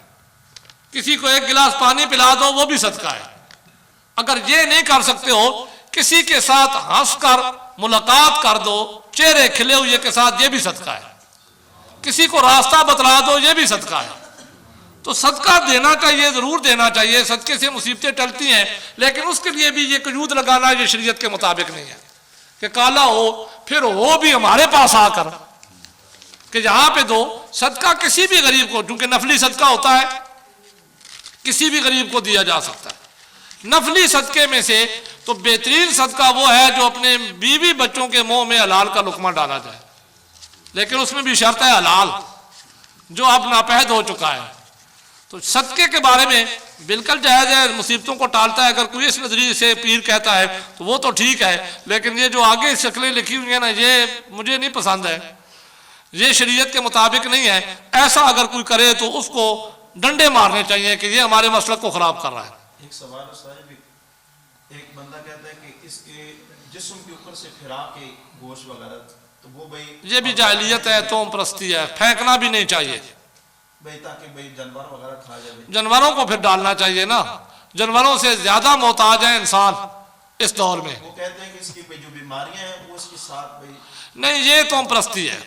किसी को एक गिलास पानी पिला दो वो भी सदका है। अगर ये नहीं कर सकते हो, किसी के साथ हंसकर मुलाकात कर दो चेहरे खिले हुए के साथ, ये भी सदका है। किसी को रास्ता बतला दो, ये भी सदका है। तो सदका देना चाहिए, जरूर देना चाहिए। सदके से मुसीबतें टलती हैं, लेकिन उसके लिए भी ये कयूद लगाना ये शरीयत के मुताबिक नहीं है कि काला हो फिर हो भी हमारे पास आकर कि यहां पे दो। सदका किसी भी गरीब को, चूंकि नफली सदका होता है, किसी भी गरीब को दिया जा सकता है। नफली सदके में से तो बेहतरीन सदका वो है जो अपने बीवी बच्चों के मुंह में हलाल का लुकमा डाला जाए, लेकिन उसमें भी शर्त है हलाल, जो अब नापैद हो चुका है। तो सदके के बारे में बिल्कुल जायज़ है, मुसीबतों को टालता है। अगर कोई इस नजरिए से पीर कहता है तो वो तो ठीक है, लेकिन ये जो आगे शक्लें लिखी हुई है ना, ये मुझे नहीं पसंद है, ये शरीयत के मुताबिक नहीं है। ऐसा अगर कोई करे तो उसको डंडे मारने चाहिए कि ये हमारे मसलक को खराब कर रहा है। एक सवाल भी, एक बंदा कहता है कि इसके जिस्म के ऊपर से फिरा के गोश्त वगैरह, तो वो भाई ये भी जाहिलियत है, तोम परस्ती है, फेंकना भी नहीं चाहिए भाई, ताकि भाई जानवर वगैरह खा जाए। जानवरों को फिर डालना चाहिए ना, जानवरों से ज्यादा मोहताज है इंसान इस दौर में। वो कहते हैं कि इसकी जो बीमारियां हैं वो इसके साथ भाई नहीं, ये तोम परस्ती है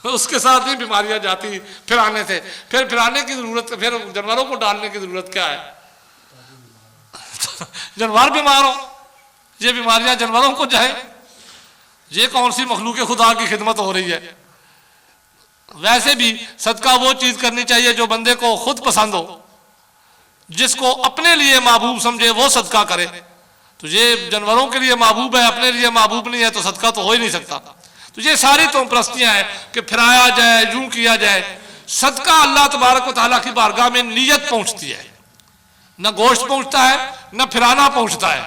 उसके साथ नहीं बीमारियां जाती फिराने से। फिर फिराने की जरूरत, फिर जानवरों को डालने की जरूरत क्या है? जानवर बीमार हो, ये बीमारियां जानवरों को जाए, ये कौन सी मखलूक खुदा की खिदमत हो रही है? वैसे भी सदका वो चीज करनी चाहिए जो बंदे को खुद पसंद हो, जिसको अपने लिए महबूब समझे वो सदका करे। तो ये जानवरों के लिए महबूब है, अपने लिए महबूब नहीं है, तो सदका तो हो ही नहीं सकता। तो ये सारी तो प्रस्तियां हैं कि फिराया जाए, यूं किया जाए। सदका अल्लाह तबारक व तआला की बारगाह में नियत पहुंचती है, न गोश्त पहुंचता है न फिराना पहुंचता है,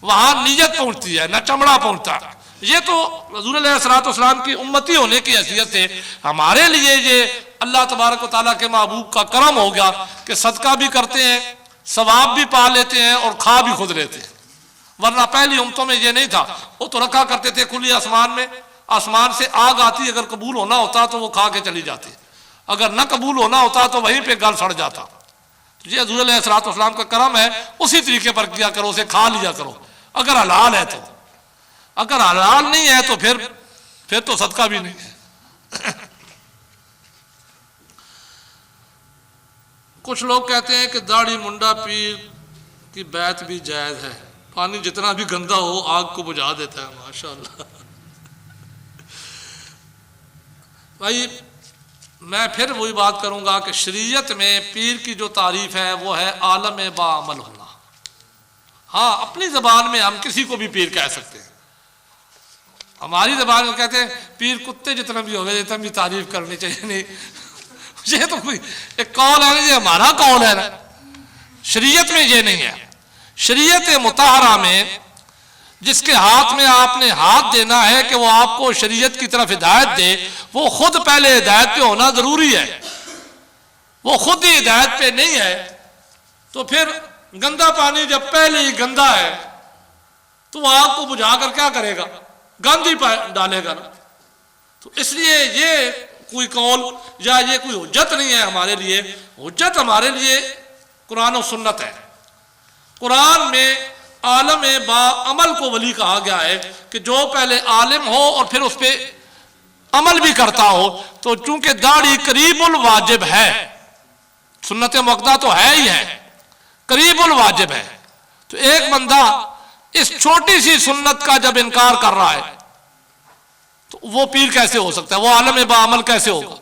वहां नियत पहुंचती है, न चमड़ा पहुंचता है। ये तो हुज़ूर अलैहिस्सलाम की उम्मती होने की हैसियत से हमारे लिए ये अल्लाह तबारक व तआला के महबूब का करम हो गया कि सदका भी करते हैं, सवाब भी पा लेते हैं और खा भी खुद लेते हैं। वरना पहली उम्मतों में ये नहीं था, वो तो रखा करते थे खुली आसमान में, आसमान से आग आती, अगर कबूल होना होता तो वो खा के चली जाती, अगर न कबूल होना होता तो वहीं पे गल सड़ जाता। तो ये हुज़ूर अलैहिस्सलाम का करम है, उसी तरीके पर किया करो, उसे खा लिया करो अगर हलाल है तो। अगर हलाल नहीं है तो फिर तो सदका भी नहीं है। कुछ लोग कहते हैं कि दाढ़ी मुंडा पीर की बैत भी जायज़ है, पानी जितना भी गंदा हो आग को बुझा देता है। माशाअल्लाह। भाई मैं फिर वही बात करूंगा कि शरीयत में पीर की जो तारीफ है वो है आलम बाअमल होना। हाँ, अपनी ज़बान में हम किसी को भी पीर कह सकते हैं, हमारी ज़बान में कहते हैं पीर कुत्ते जितना भी होवे जितना भी तारीफ करनी चाहिए। नहीं, ये तो कोई एक कौल है ना, ये हमारा कौल है ना, शरीयत में ये नहीं है। शरीयत मुताहरा में जिसके हाथ में आपने हाथ देना है कि वो आपको शरीयत की तरफ हिदायत दे, वो खुद पहले हिदायत पे होना जरूरी है। वो खुद ही हिदायत पे नहीं है तो फिर गंदा पानी जब पहले ही गंदा है तो वो आग को बुझाकर क्या करेगा, गंद ही डालेगा ना। तो इसलिए ये कोई कौल या ये कोई हुज्जत नहीं है हमारे लिए। हुज्जत हमारे लिए कुरान और सुन्नत है। कुरान में आलम बाअमल को वली कहा गया है कि जो पहले आलिम हो और फिर उस पर अमल भी करता हो। तो चूंकि दाढ़ी करीबुल वाजिब है, सुन्नत मुअक्कदा तो है ही है, करीबुल वाजिब है, तो एक बंदा इस छोटी सी सुन्नत का जब इनकार कर रहा है तो वो पीर कैसे हो सकता है, वो आलम बाअमल कैसे होगा,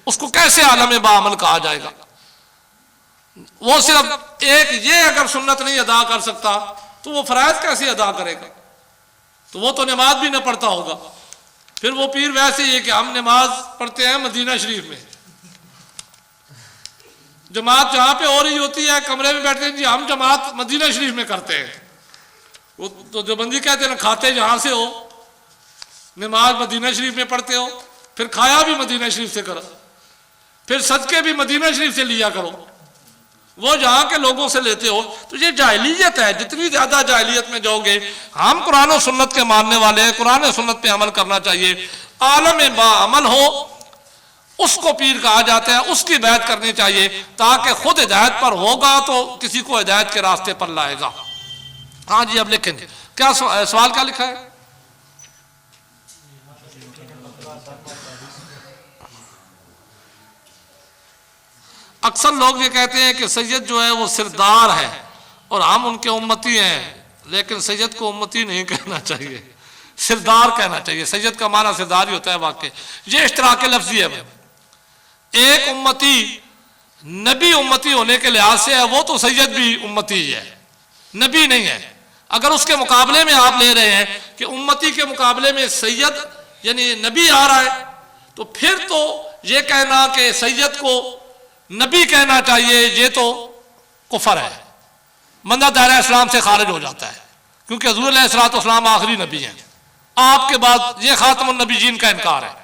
उसको कैसे आलम बाअमल कहा जाएगा। वो सिर्फ एक ये अगर सुन्नत नहीं अदा कर सकता तो वो फराइज कैसे अदा करेगा, तो वो तो नमाज भी ना पढ़ता होगा। फिर वो पीर वैसे ही है कि हम नमाज पढ़ते हैं मदीना शरीफ में, जमात जहां पे हो रही होती है कमरे में बैठते हैं जी हम जमात मदीना शरीफ में करते हैं। वो तो जो बंदी कहते हैं ना, खाते जहां से हो, नमाज मदीना शरीफ में पढ़ते हो, फिर खाया भी मदीना शरीफ से करो, फिर सदके भी मदीना शरीफ से लिया करो, वो जहां के लोगों से लेते हो। तो ये जाहिलियत है। जितनी ज्यादा जाहिलियत में जाओगे, हम कुरान और सुन्नत के मानने वाले हैं, कुरान और सुन्नत पे अमल करना चाहिए। आलम बाअमल हो उसको पीर कहा जाता है, उसकी बैत करनी चाहिए ताकि खुद हिदायत पर होगा तो किसी को हिदायत के रास्ते पर लाएगा। हाँ जी, अब लिखेंगे क्या सवाल क्या लिखा है। अक्सर लोग ये कहते हैं कि सैयद जो है वो सिरदार है और हम उनके उम्मती हैं, लेकिन सैयद को उम्मती नहीं कहना चाहिए, सिरदार कहना चाहिए। सैयद का माना सिरदार ही होता है। वाकई ये इश्तराक लफ्ज़ी है। एक उम्मती नबी उम्मती होने के लिहाज से है, वो तो सैयद भी उम्मती ही है, नबी नहीं है। अगर उसके मुकाबले में आप ले रहे हैं कि उम्मती के मुकाबले में सैयद यानी नबी आ रहा है, तो फिर तो ये कहना कि सैयद को नबी कहना चाहिए ये तो कुफर है, बंदा दायरा इस्लाम से खारिज हो जाता है। क्योंकि हुज़ूर अलैहिस्सलाम आखिरी नबी हैं, आपके बाद ये खातमुन नबीयीन का इनकार है।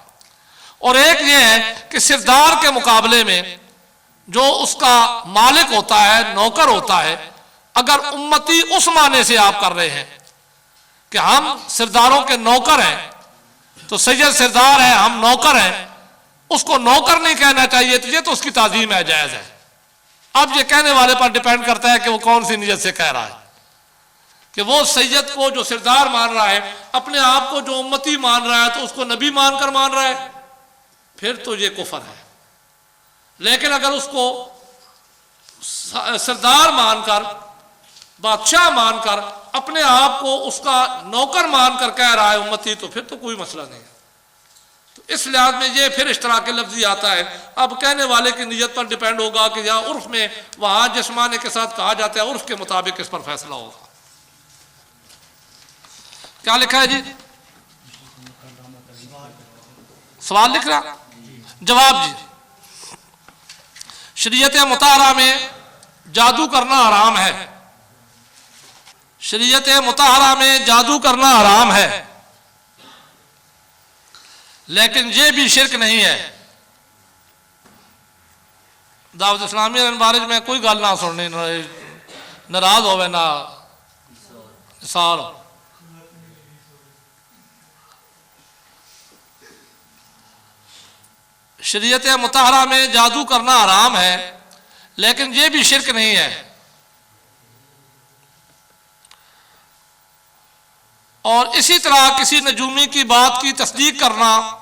और एक ये है कि सिरदार के मुकाबले में जो उसका मालिक होता है, नौकर होता है, अगर उम्मती उस माने से आप कर रहे हैं कि हम सिरदारों के नौकर हैं, तो सैयद सिरदार है, हम नौकर हैं, उसको नौकर नहीं कहना चाहिए, तो ये तो उसकी ताज़ीम है, जायज़ है। अब ये कहने वाले पर डिपेंड करता है कि वो कौन सी नीयत से कह रहा है, कि वो सैयद को जो सिरदार मान रहा है, अपने आप को जो उम्मती मान रहा है, तो उसको नबी मानकर मान रहा है, फिर तो ये कुफर है। लेकिन अगर उसको सरदार मानकर, बादशाह मानकर, अपने आप को उसका नौकर मानकर कह रहा है उम्मती, तो फिर तो कोई मसला नहीं है। तो इस लिहाज में ये फिर इश्तराक लफ्ज़ी आता है। अब कहने वाले की नीयत पर डिपेंड होगा कि या उर्फ में वहां जिस माने के साथ कहा जाता है उर्फ के मुताबिक इस पर फैसला होगा। क्या लिखा है जी, सवाल लिख रहा, जवाब जी, शरीयत मुताहरा में जादू करना हराम है। शरीयत मुताहरा में जादू करना हराम है। लेकिन ये भी शिरक नहीं है। दावत इस्लामी बारे में कोई गल ना सुननी, नाराज होवे ना साल। शरीयत मुताहरा में जादू करना हराम है, लेकिन ये भी शिरक नहीं है। और इसी तरह किसी नजूमी की बात की तस्दीक करना,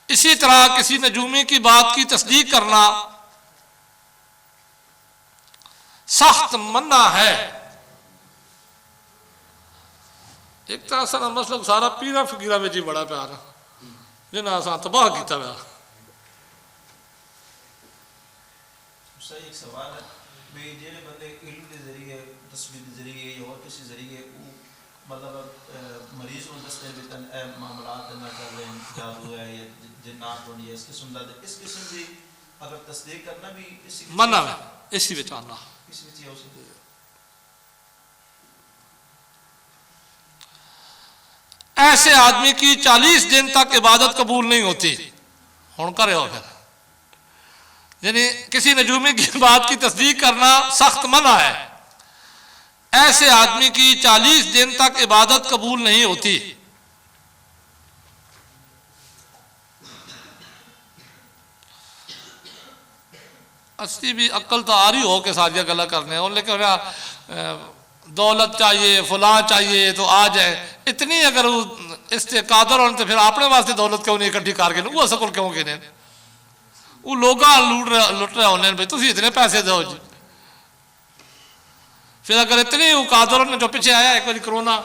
इसी तरह किसी नजूमी की बात की तस्दीक करना सख्त मन्ना है। एक तरह से मसला सारा पीरा फकीरा में ही बड़ा प्यार जिन्हें असा तबाह किया हुआ। सही एक सवाल है भी जेने बंदे इल्म के जरिए, तस्वीर के जरिए या और किसी जरिए मतलब मरीज को दसते बेतन मामलात ना कर रहे हैं, जादू है या जिन्नात होनी है, इस किस्म दा इस किस्म की अगर तस्दीक करना भी इसी मना है, इसी विच आना इस विच हो सकती है। ऐसे आदमी की 40 दिन तक इबादत कबूल नहीं होती। हुण करे हो फिर, यानी किसी नजूमी की बात की तस्दीक करना सख्त मना है। ऐसे आदमी की 40 दिन तक इबादत कबूल नहीं होती। असली भी अक्ल तो आ रही हो के सारिया गला करने हो, लेकिन दौलत चाहिए फलां चाहिए तो आ जाए। इतनी अगर इससे कादर होने तो फिर अपने वास्ते दौलत क्यों नहीं इकट्ठी करके वो सकल क्यों गिने, वो लोग लुट रहे होने भाई तुम इतने पैसे दो जी। फिर अगर इतनी वो कादर ने जो पीछे आया एक बार कोरोना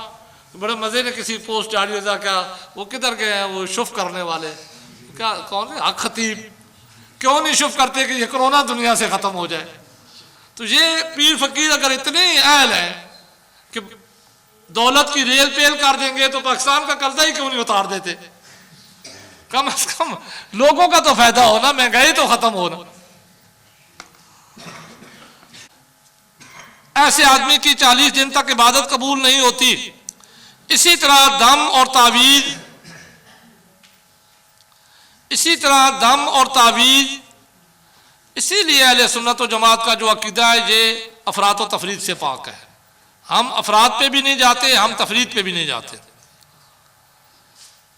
बड़े मजे ने किसी पोस्ट डाली होता, क्या वो किधर गए हैं वो शुफ करने वाले, क्या कौन है हक खतीब, क्यों नहीं शुफ करते कि ये कोरोना दुनिया से खत्म हो जाए। तो ये पीर फकीर अगर इतने अहल है कि दौलत की रेल पेल कर देंगे तो पाकिस्तान का कर्जा ही क्यों नहीं उतार देते। कम से कम लोगों का तो फायदा हो ना, महंगाई तो खत्म हो ना। ऐसे आदमी की 40 दिन तक इबादत कबूल नहीं होती। इसी तरह दम और तावीज, इसी तरह दम और तावीज, इसीलिए अहले सुन्नत व जमात का जो अकीदा है ये अफरात व तफरीद से पाक है। हम अफराद पे भी नहीं जाते, हम तफरीद पे भी नहीं जाते।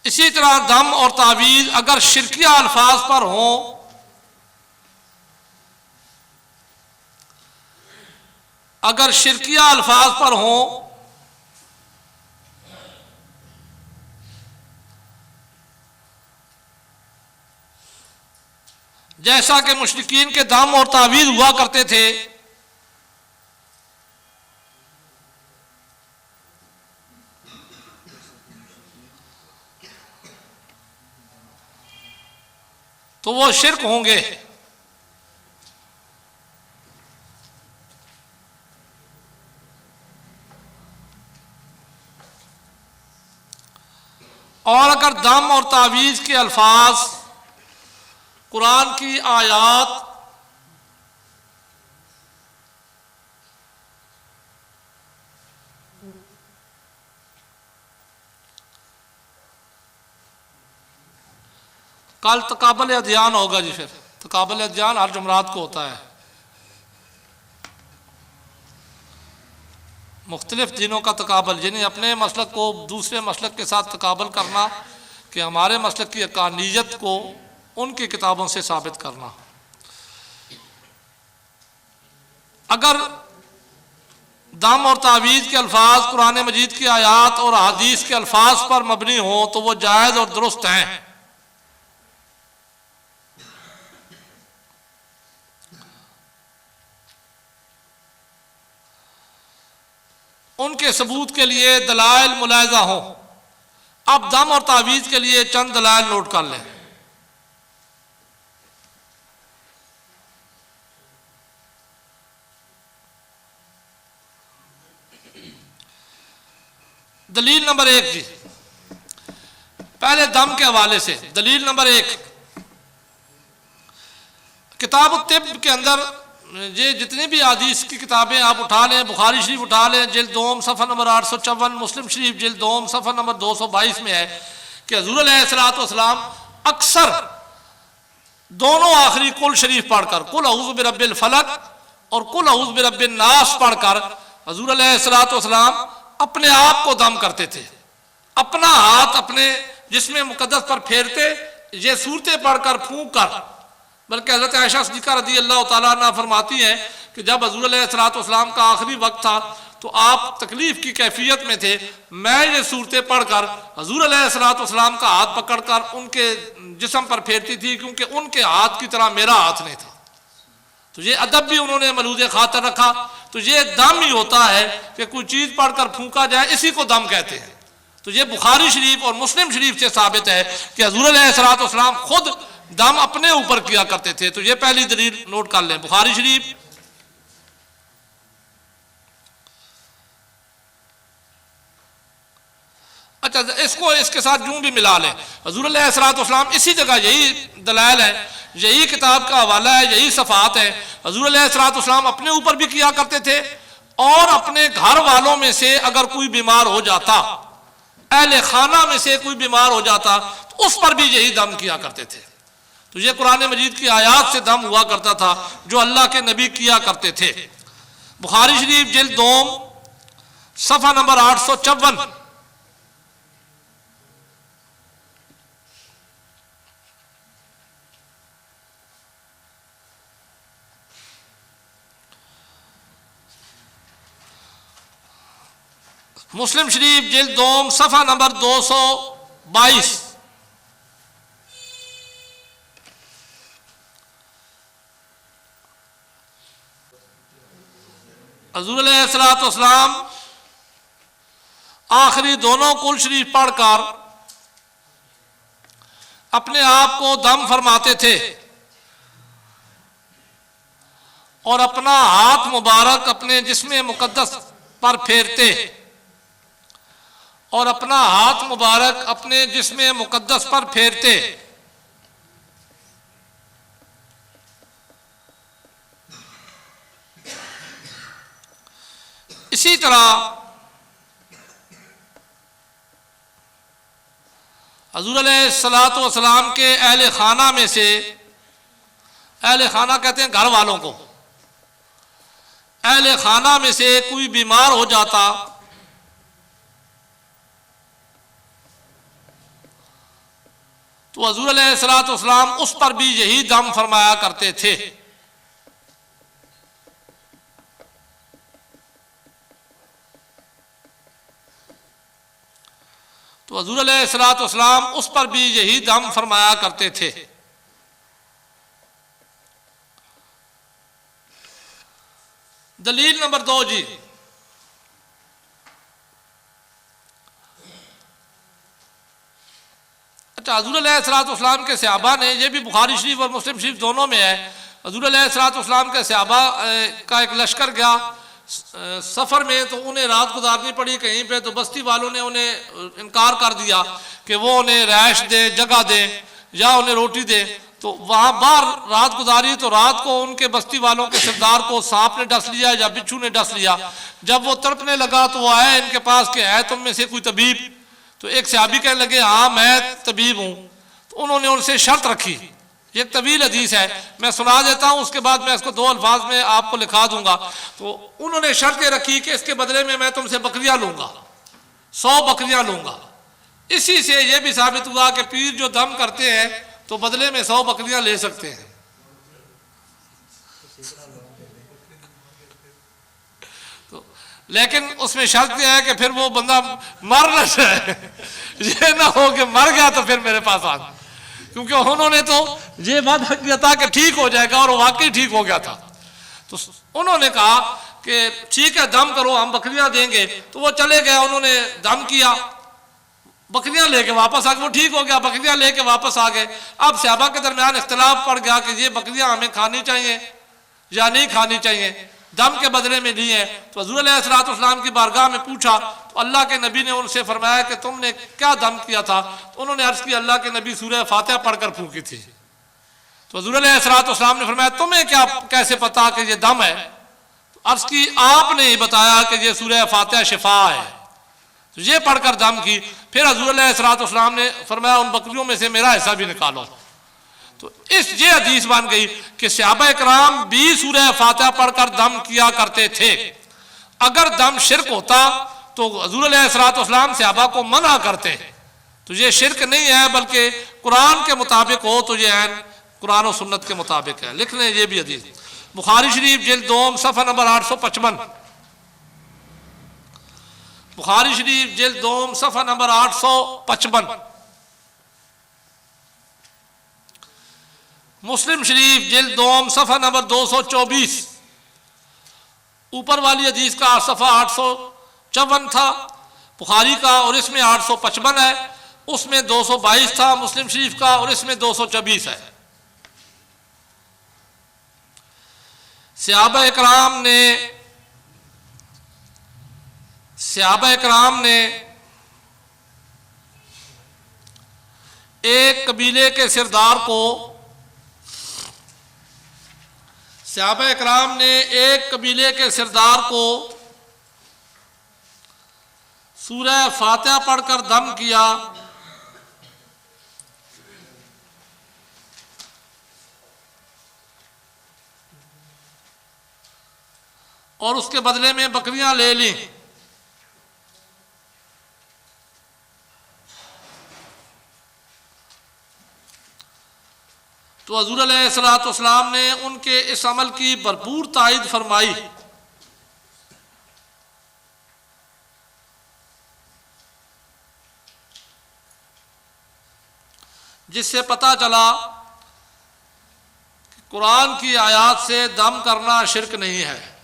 इसी तरह दम और तावीज अगर शिरकिया अल्फाज पर हों, अगर शिरकिया अल्फाज पर हों जैसा कि मुशरिकीन के दम और तावीज हुआ करते थे, तो वो शिरक होंगे। और अगर दम और तावीज के अल्फाज कुरान की आयात कल तकाबल अध्ययन होगा जी। फिर तकाबल अध्ययन हर जुमरात को होता है। मुख्तलिफ दिनों का तकाबल, यानी अपने मसलक को दूसरे मसलक के साथ तकाबल करना कि हमारे मसलक की अकानियत को उनकी किताबों से साबित करना। अगर दम और तावीज़ के अल्फाज कुरान मजीद की आयात और हदीस के अल्फाज पर मबनी हो तो वो जायज़ और दुरुस्त हैं। उनके सबूत के लिए दलाइल मुलायजा हो। अब दम और तावीज़ के लिए चंद दलाइल नोट कर लें। दलील नंबर 1 जी, पहले दम के हवाले से दलील नंबर 1 किताब तिब के अंदर ये जितनी भी हदीस की किताबें आप उठा लें, बुखारी शरीफ उठा लें जिल्द 2 सफ़ा नंबर 854, मुस्लिम शरीफ जिल्द 2 सफ़ा नंबर 222 में है कि हुज़ूर अलैहिस्सलाम अक्सर दोनों आखिरी कुल शरीफ पढ़कर, कुल अऊज़ु बिरब्बिल फलक और कुल अऊज़ु बिरब्बिन नास पढ़कर हुज़ूर अलैहिस्सलाम अपने आप को दम करते थे, अपना हाथ अपने जिस्म मुक़द्दस पर फेरते, ये सूरतें पढ़कर फूंक कर। बल्कि हज़रत आयशा सिद्दीक़ा रज़ी अल्लाह तआला अन्हा फरमाती हैं कि जब हुज़ूर अलैहिस्सलाम का आखिरी वक्त था तो आप तकलीफ़ की कैफियत में थे, मैं ये सूरतें पढ़कर हुज़ूर अलैहिस्सलाम का हाथ पकड़कर उनके जिस्म पर फेरती थी, क्योंकि उनके हाथ की तरह मेरा हाथ नहीं था। तो ये अदब भी उन्होंने मलूज़ खातर रखा। तो ये दम ही होता है कि कोई चीज़ पढ़कर फूंका जाए, इसी को दम कहते हैं। तो ये बुखारी शरीफ और मुस्लिम शरीफ से साबित है कि हुज़ूर अलैहिस्सलाम खुद दम अपने ऊपर किया करते थे। तो ये पहली दलील नोट कर लें, बुखारी शरीफ। अच्छा, इसको इसके साथ यूं भी मिला लें, हुज़ूर अलैहिस्सलाम इसी जगह यही दलाइल है, यही किताब का हवाला है, यही सफ़ात है। हुज़ूर अलैहिस्सलाम अपने ऊपर भी किया करते थे और अपने घर वालों में से अगर कोई बीमार हो जाता, अहले खाना में से कोई बीमार हो जाता, तो उस पर भी यही दम किया करते थे। तो ये कुरान मजीद की आयात से दम हुआ करता था जो अल्लाह के नबी किया करते थे। बुखारी शरीफ जिल्द 2 सफ़ा नंबर 854। मुस्लिम शरीफ जिल्द 2 सफ़ा नंबर 222। हुज़ूर अलैहिस्सलाम आखिरी दोनों कुल शरीफ पढ़कर अपने आप को दम फरमाते थे और अपना हाथ मुबारक अपने जिस्म मुक़द्दस पर फेरते और अपना हाथ मुबारक अपने जिस्म मुक़द्दस पर फेरते। इसी तरह हुज़ूर अलैहिस्सलाम के अहले खाना में से, अहले खाना कहते हैं घर वालों को, अहले खाना में से कोई बीमार हो जाता तो हुज़ूर अलैहिस्सलाम उस पर भी यही दम फरमाया करते थे। तो हुज़ूर अलैहिस्सलाम उस पर भी यही दम फरमाया करते थे। दलील नंबर 2 जी, अच्छा, हुज़ूर अलैहिस्सलाम के सहाबा ने, यह भी बुखारी शरीफ और मुस्लिम शरीफ दोनों में है, हुज़ूर अलैहिस्सलाम के सहाबा का एक लश्कर गया सफ़र में, तो उन्हें रात गुजारनी पड़ी कहीं पे। तो बस्ती वालों ने उन्हें इनकार कर दिया कि वो उन्हें रैश दे, जगह दे या उन्हें रोटी दे। तो वहाँ बाहर रात गुजारी तो रात को उनके बस्ती वालों के सरदार को सांप ने डस लिया या बिच्छू ने डस लिया। जब वो तड़पने लगा तो वो आए इनके पास कि है तुम में से कोई तबीब? तो एक सहाबी कहने लगे हाँ मैं तबीब हूँ। तो उन्होंने उनसे शर्त रखी, ये एक तवील हदीस है, मैं सुना देता हूँ, उसके बाद मैं इसको 2 अल्फाज में आपको लिखा दूंगा। तो उन्होंने शर्त रखी कि इसके बदले में मैं तुमसे बकरियां लूंगा, 100 बकरियां लूंगा। इसी से यह भी साबित हुआ कि पीर जो दम करते हैं तो बदले में 100 बकरियां ले सकते हैं। तो लेकिन उसमें शर्त यह है कि फिर वो बंदा मर न जाए, ये ना हो कि मर गया तो फिर मेरे पास आ, क्योंकि उन्होंने तो ये वादा किया था कि ठीक हो जाएगा और वो वाकई ठीक हो गया था। तो उन्होंने कहा कि ठीक है दम करो, हम बकरियां देंगे। तो वो चले गए, उन्होंने दम किया, बकरियां लेके वापस आ गए, वो ठीक हो गया, बकरियां लेके वापस आ गए। अब सहाबा के दरमियान इख्तिलाफ पड़ गया कि ये बकरियां हमें खानी चाहिए या नहीं खानी चाहिए, दम के बदले में ली है। तो हुज़ूर अलैहिस्सलाम की बारगाह में पूछा तो अल्लाह के नबी ने उनसे फरमाया कि तुमने क्या दम किया था? तो उन्होंने अर्ज़ की अल्लाह के नबी सूरह फातिहा पढ़कर फूंकी थी। तो हुज़ूर अलैहिस्सलाम ने फरमाया तुम्हें क्या कैसे पता कि ये दम है? तो अर्ज़ की आपने ही बताया कि ये सूरह फातिहा शिफा है। तो ये पढ़कर दम की। फिर हुज़ूर अलैहिस्सलाम ने फरमाया उन बकरियों में से मेरा हिस्सा भी निकालो। तो ये हदीस बन गई कि सहाबा इकराम भी सूरह फातिहा पढ़कर दम किया करते थे। अगर दम शिर्क होता तो हुज़ूर अलैहिस्सलाम सहाबा को मना करते। तो ये शिर्क नहीं है, बल्कि कुरान के मुताबिक हो तो ये ऐन कुरान और सुन्नत के मुताबिक है। लिख लें ये भी हदीस, बुखारी शरीफ जिल्द 2 सफ़ा नंबर 855। बुखारी शरीफ जिल्द 2 सफ़ा नंबर 855। मुस्लिम शरीफ जिल्द 2 सफ़ा नंबर 224। ऊपर वाली हदीस का सफ़ा 854 था बुखारी का, और इसमें 855 है। उसमें 222 था मुस्लिम शरीफ का, और इसमें 224 है। सहाबा इकराम ने एक कबीले के सरदार को सहाबा इकराम ने एक कबीले के सरदार को सूरह फातिहा पढ़कर दम किया। और उसके बदले में बकरियां ले ली। तो हुज़ूर अलैहिस्सलाम ने उनके इस अमल की भरपूर तायद फरमाई। जिससे पता चला कि कुरान की आयत से दम करना शिर्क नहीं है।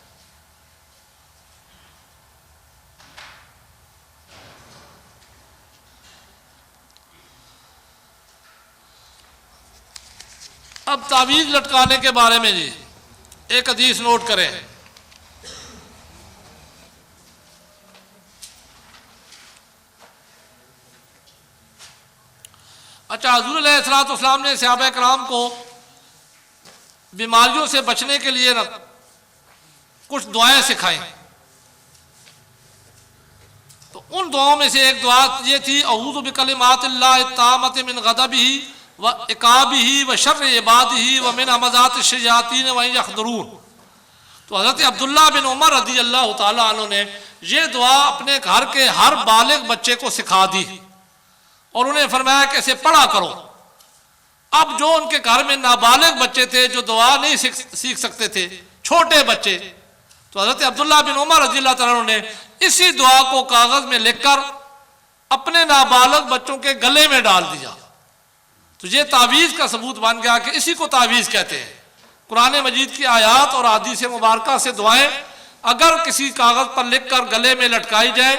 अब तावीज़ लटकाने के बारे में जी एक हदीस नोट करें। अच्छा, हुज़ूर अलैहिस्सलाम ने सहाबा किराम को बीमारियों से बचने के लिए ना कुछ दुआएं सिखाई। तो उन दुआओं में से एक दुआ ये थी, अऊज़ु बिकलिमातिल्लाहि ताम्मति मिन गज़बिही व इकाबिही व शर्रि इबादिही व मिन हमज़ाति शयातीन व यहज़ुरून। तो हज़रत अब्दुल्लाह बिन उमर रज़ी अल्लाह तआला अन्हु ने ये दुआ अपने घर के हर बालिग बच्चे को सिखा दी और उन्हें फरमाया कि इसे पढ़ा करो। अब जो उनके घर में नाबालिग बच्चे थे जो दुआ नहीं सीख सकते थे, छोटे बच्चे, तो हज़रत अब्दुल्लाह बिन उमर रज़ी अल्लाह तआला अन्हु ने इसी दुआ को कागज़ में लिखकर अपने नाबालिग बच्चों के गले में डाल दिया। तो ये तावीज़ का सबूत बन गया कि इसी को तावीज़ कहते हैं। कुरान मजीद की आयात और हदीस मुबारका से दुआएं अगर किसी कागज़ पर लिख कर गले में लटकाई जाए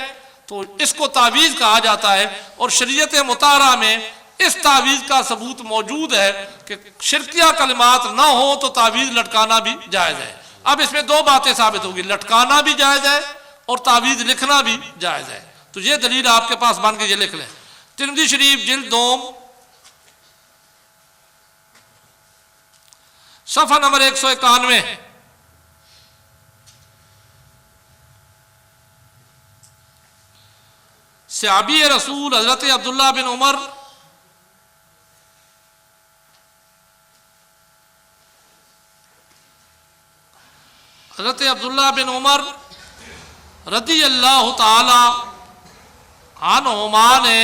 तो इसको तावीज़ कहा जाता है। और शरीयत मुताहरा में इस तावीज़ का सबूत मौजूद है कि शिरकिया कलिमात ना हो तो तावीज़ लटकाना भी जायज़ है। अब इसमें दो बातें साबित होगी, लटकाना भी जायज़ है और तावीज़ लिखना भी जायज़ है। तो ये दलील आपके पास बन के ये लिख लें। तिरमिज़ी शरीफ जिल्द 2 सफ़ा नंबर 191। सहाबी रसूल हज़रत अब्दुल्लाह बिन उमर रज़ी अल्लाह तआला अन्हुमा ने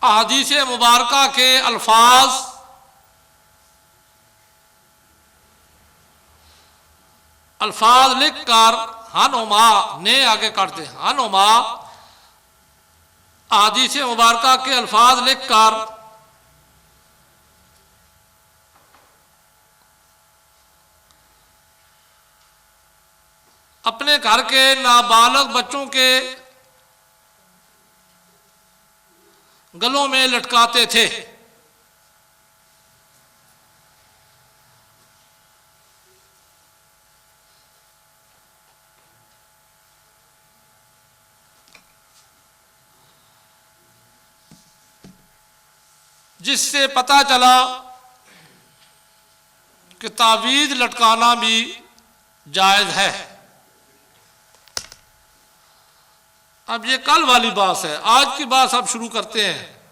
अहादीस मुबारका के अल्फाज लिख कर हनुमा ने आगे करते हनुमा अहादीस मुबारका के अल्फाज लिख कर अपने घर के नाबालग बच्चों के गलों में लटकाते थे। जिससे पता चला कि तावीज़ लटकाना भी जायज़ है। अब ये कल वाली बात है, आज की बात अब शुरू करते हैं।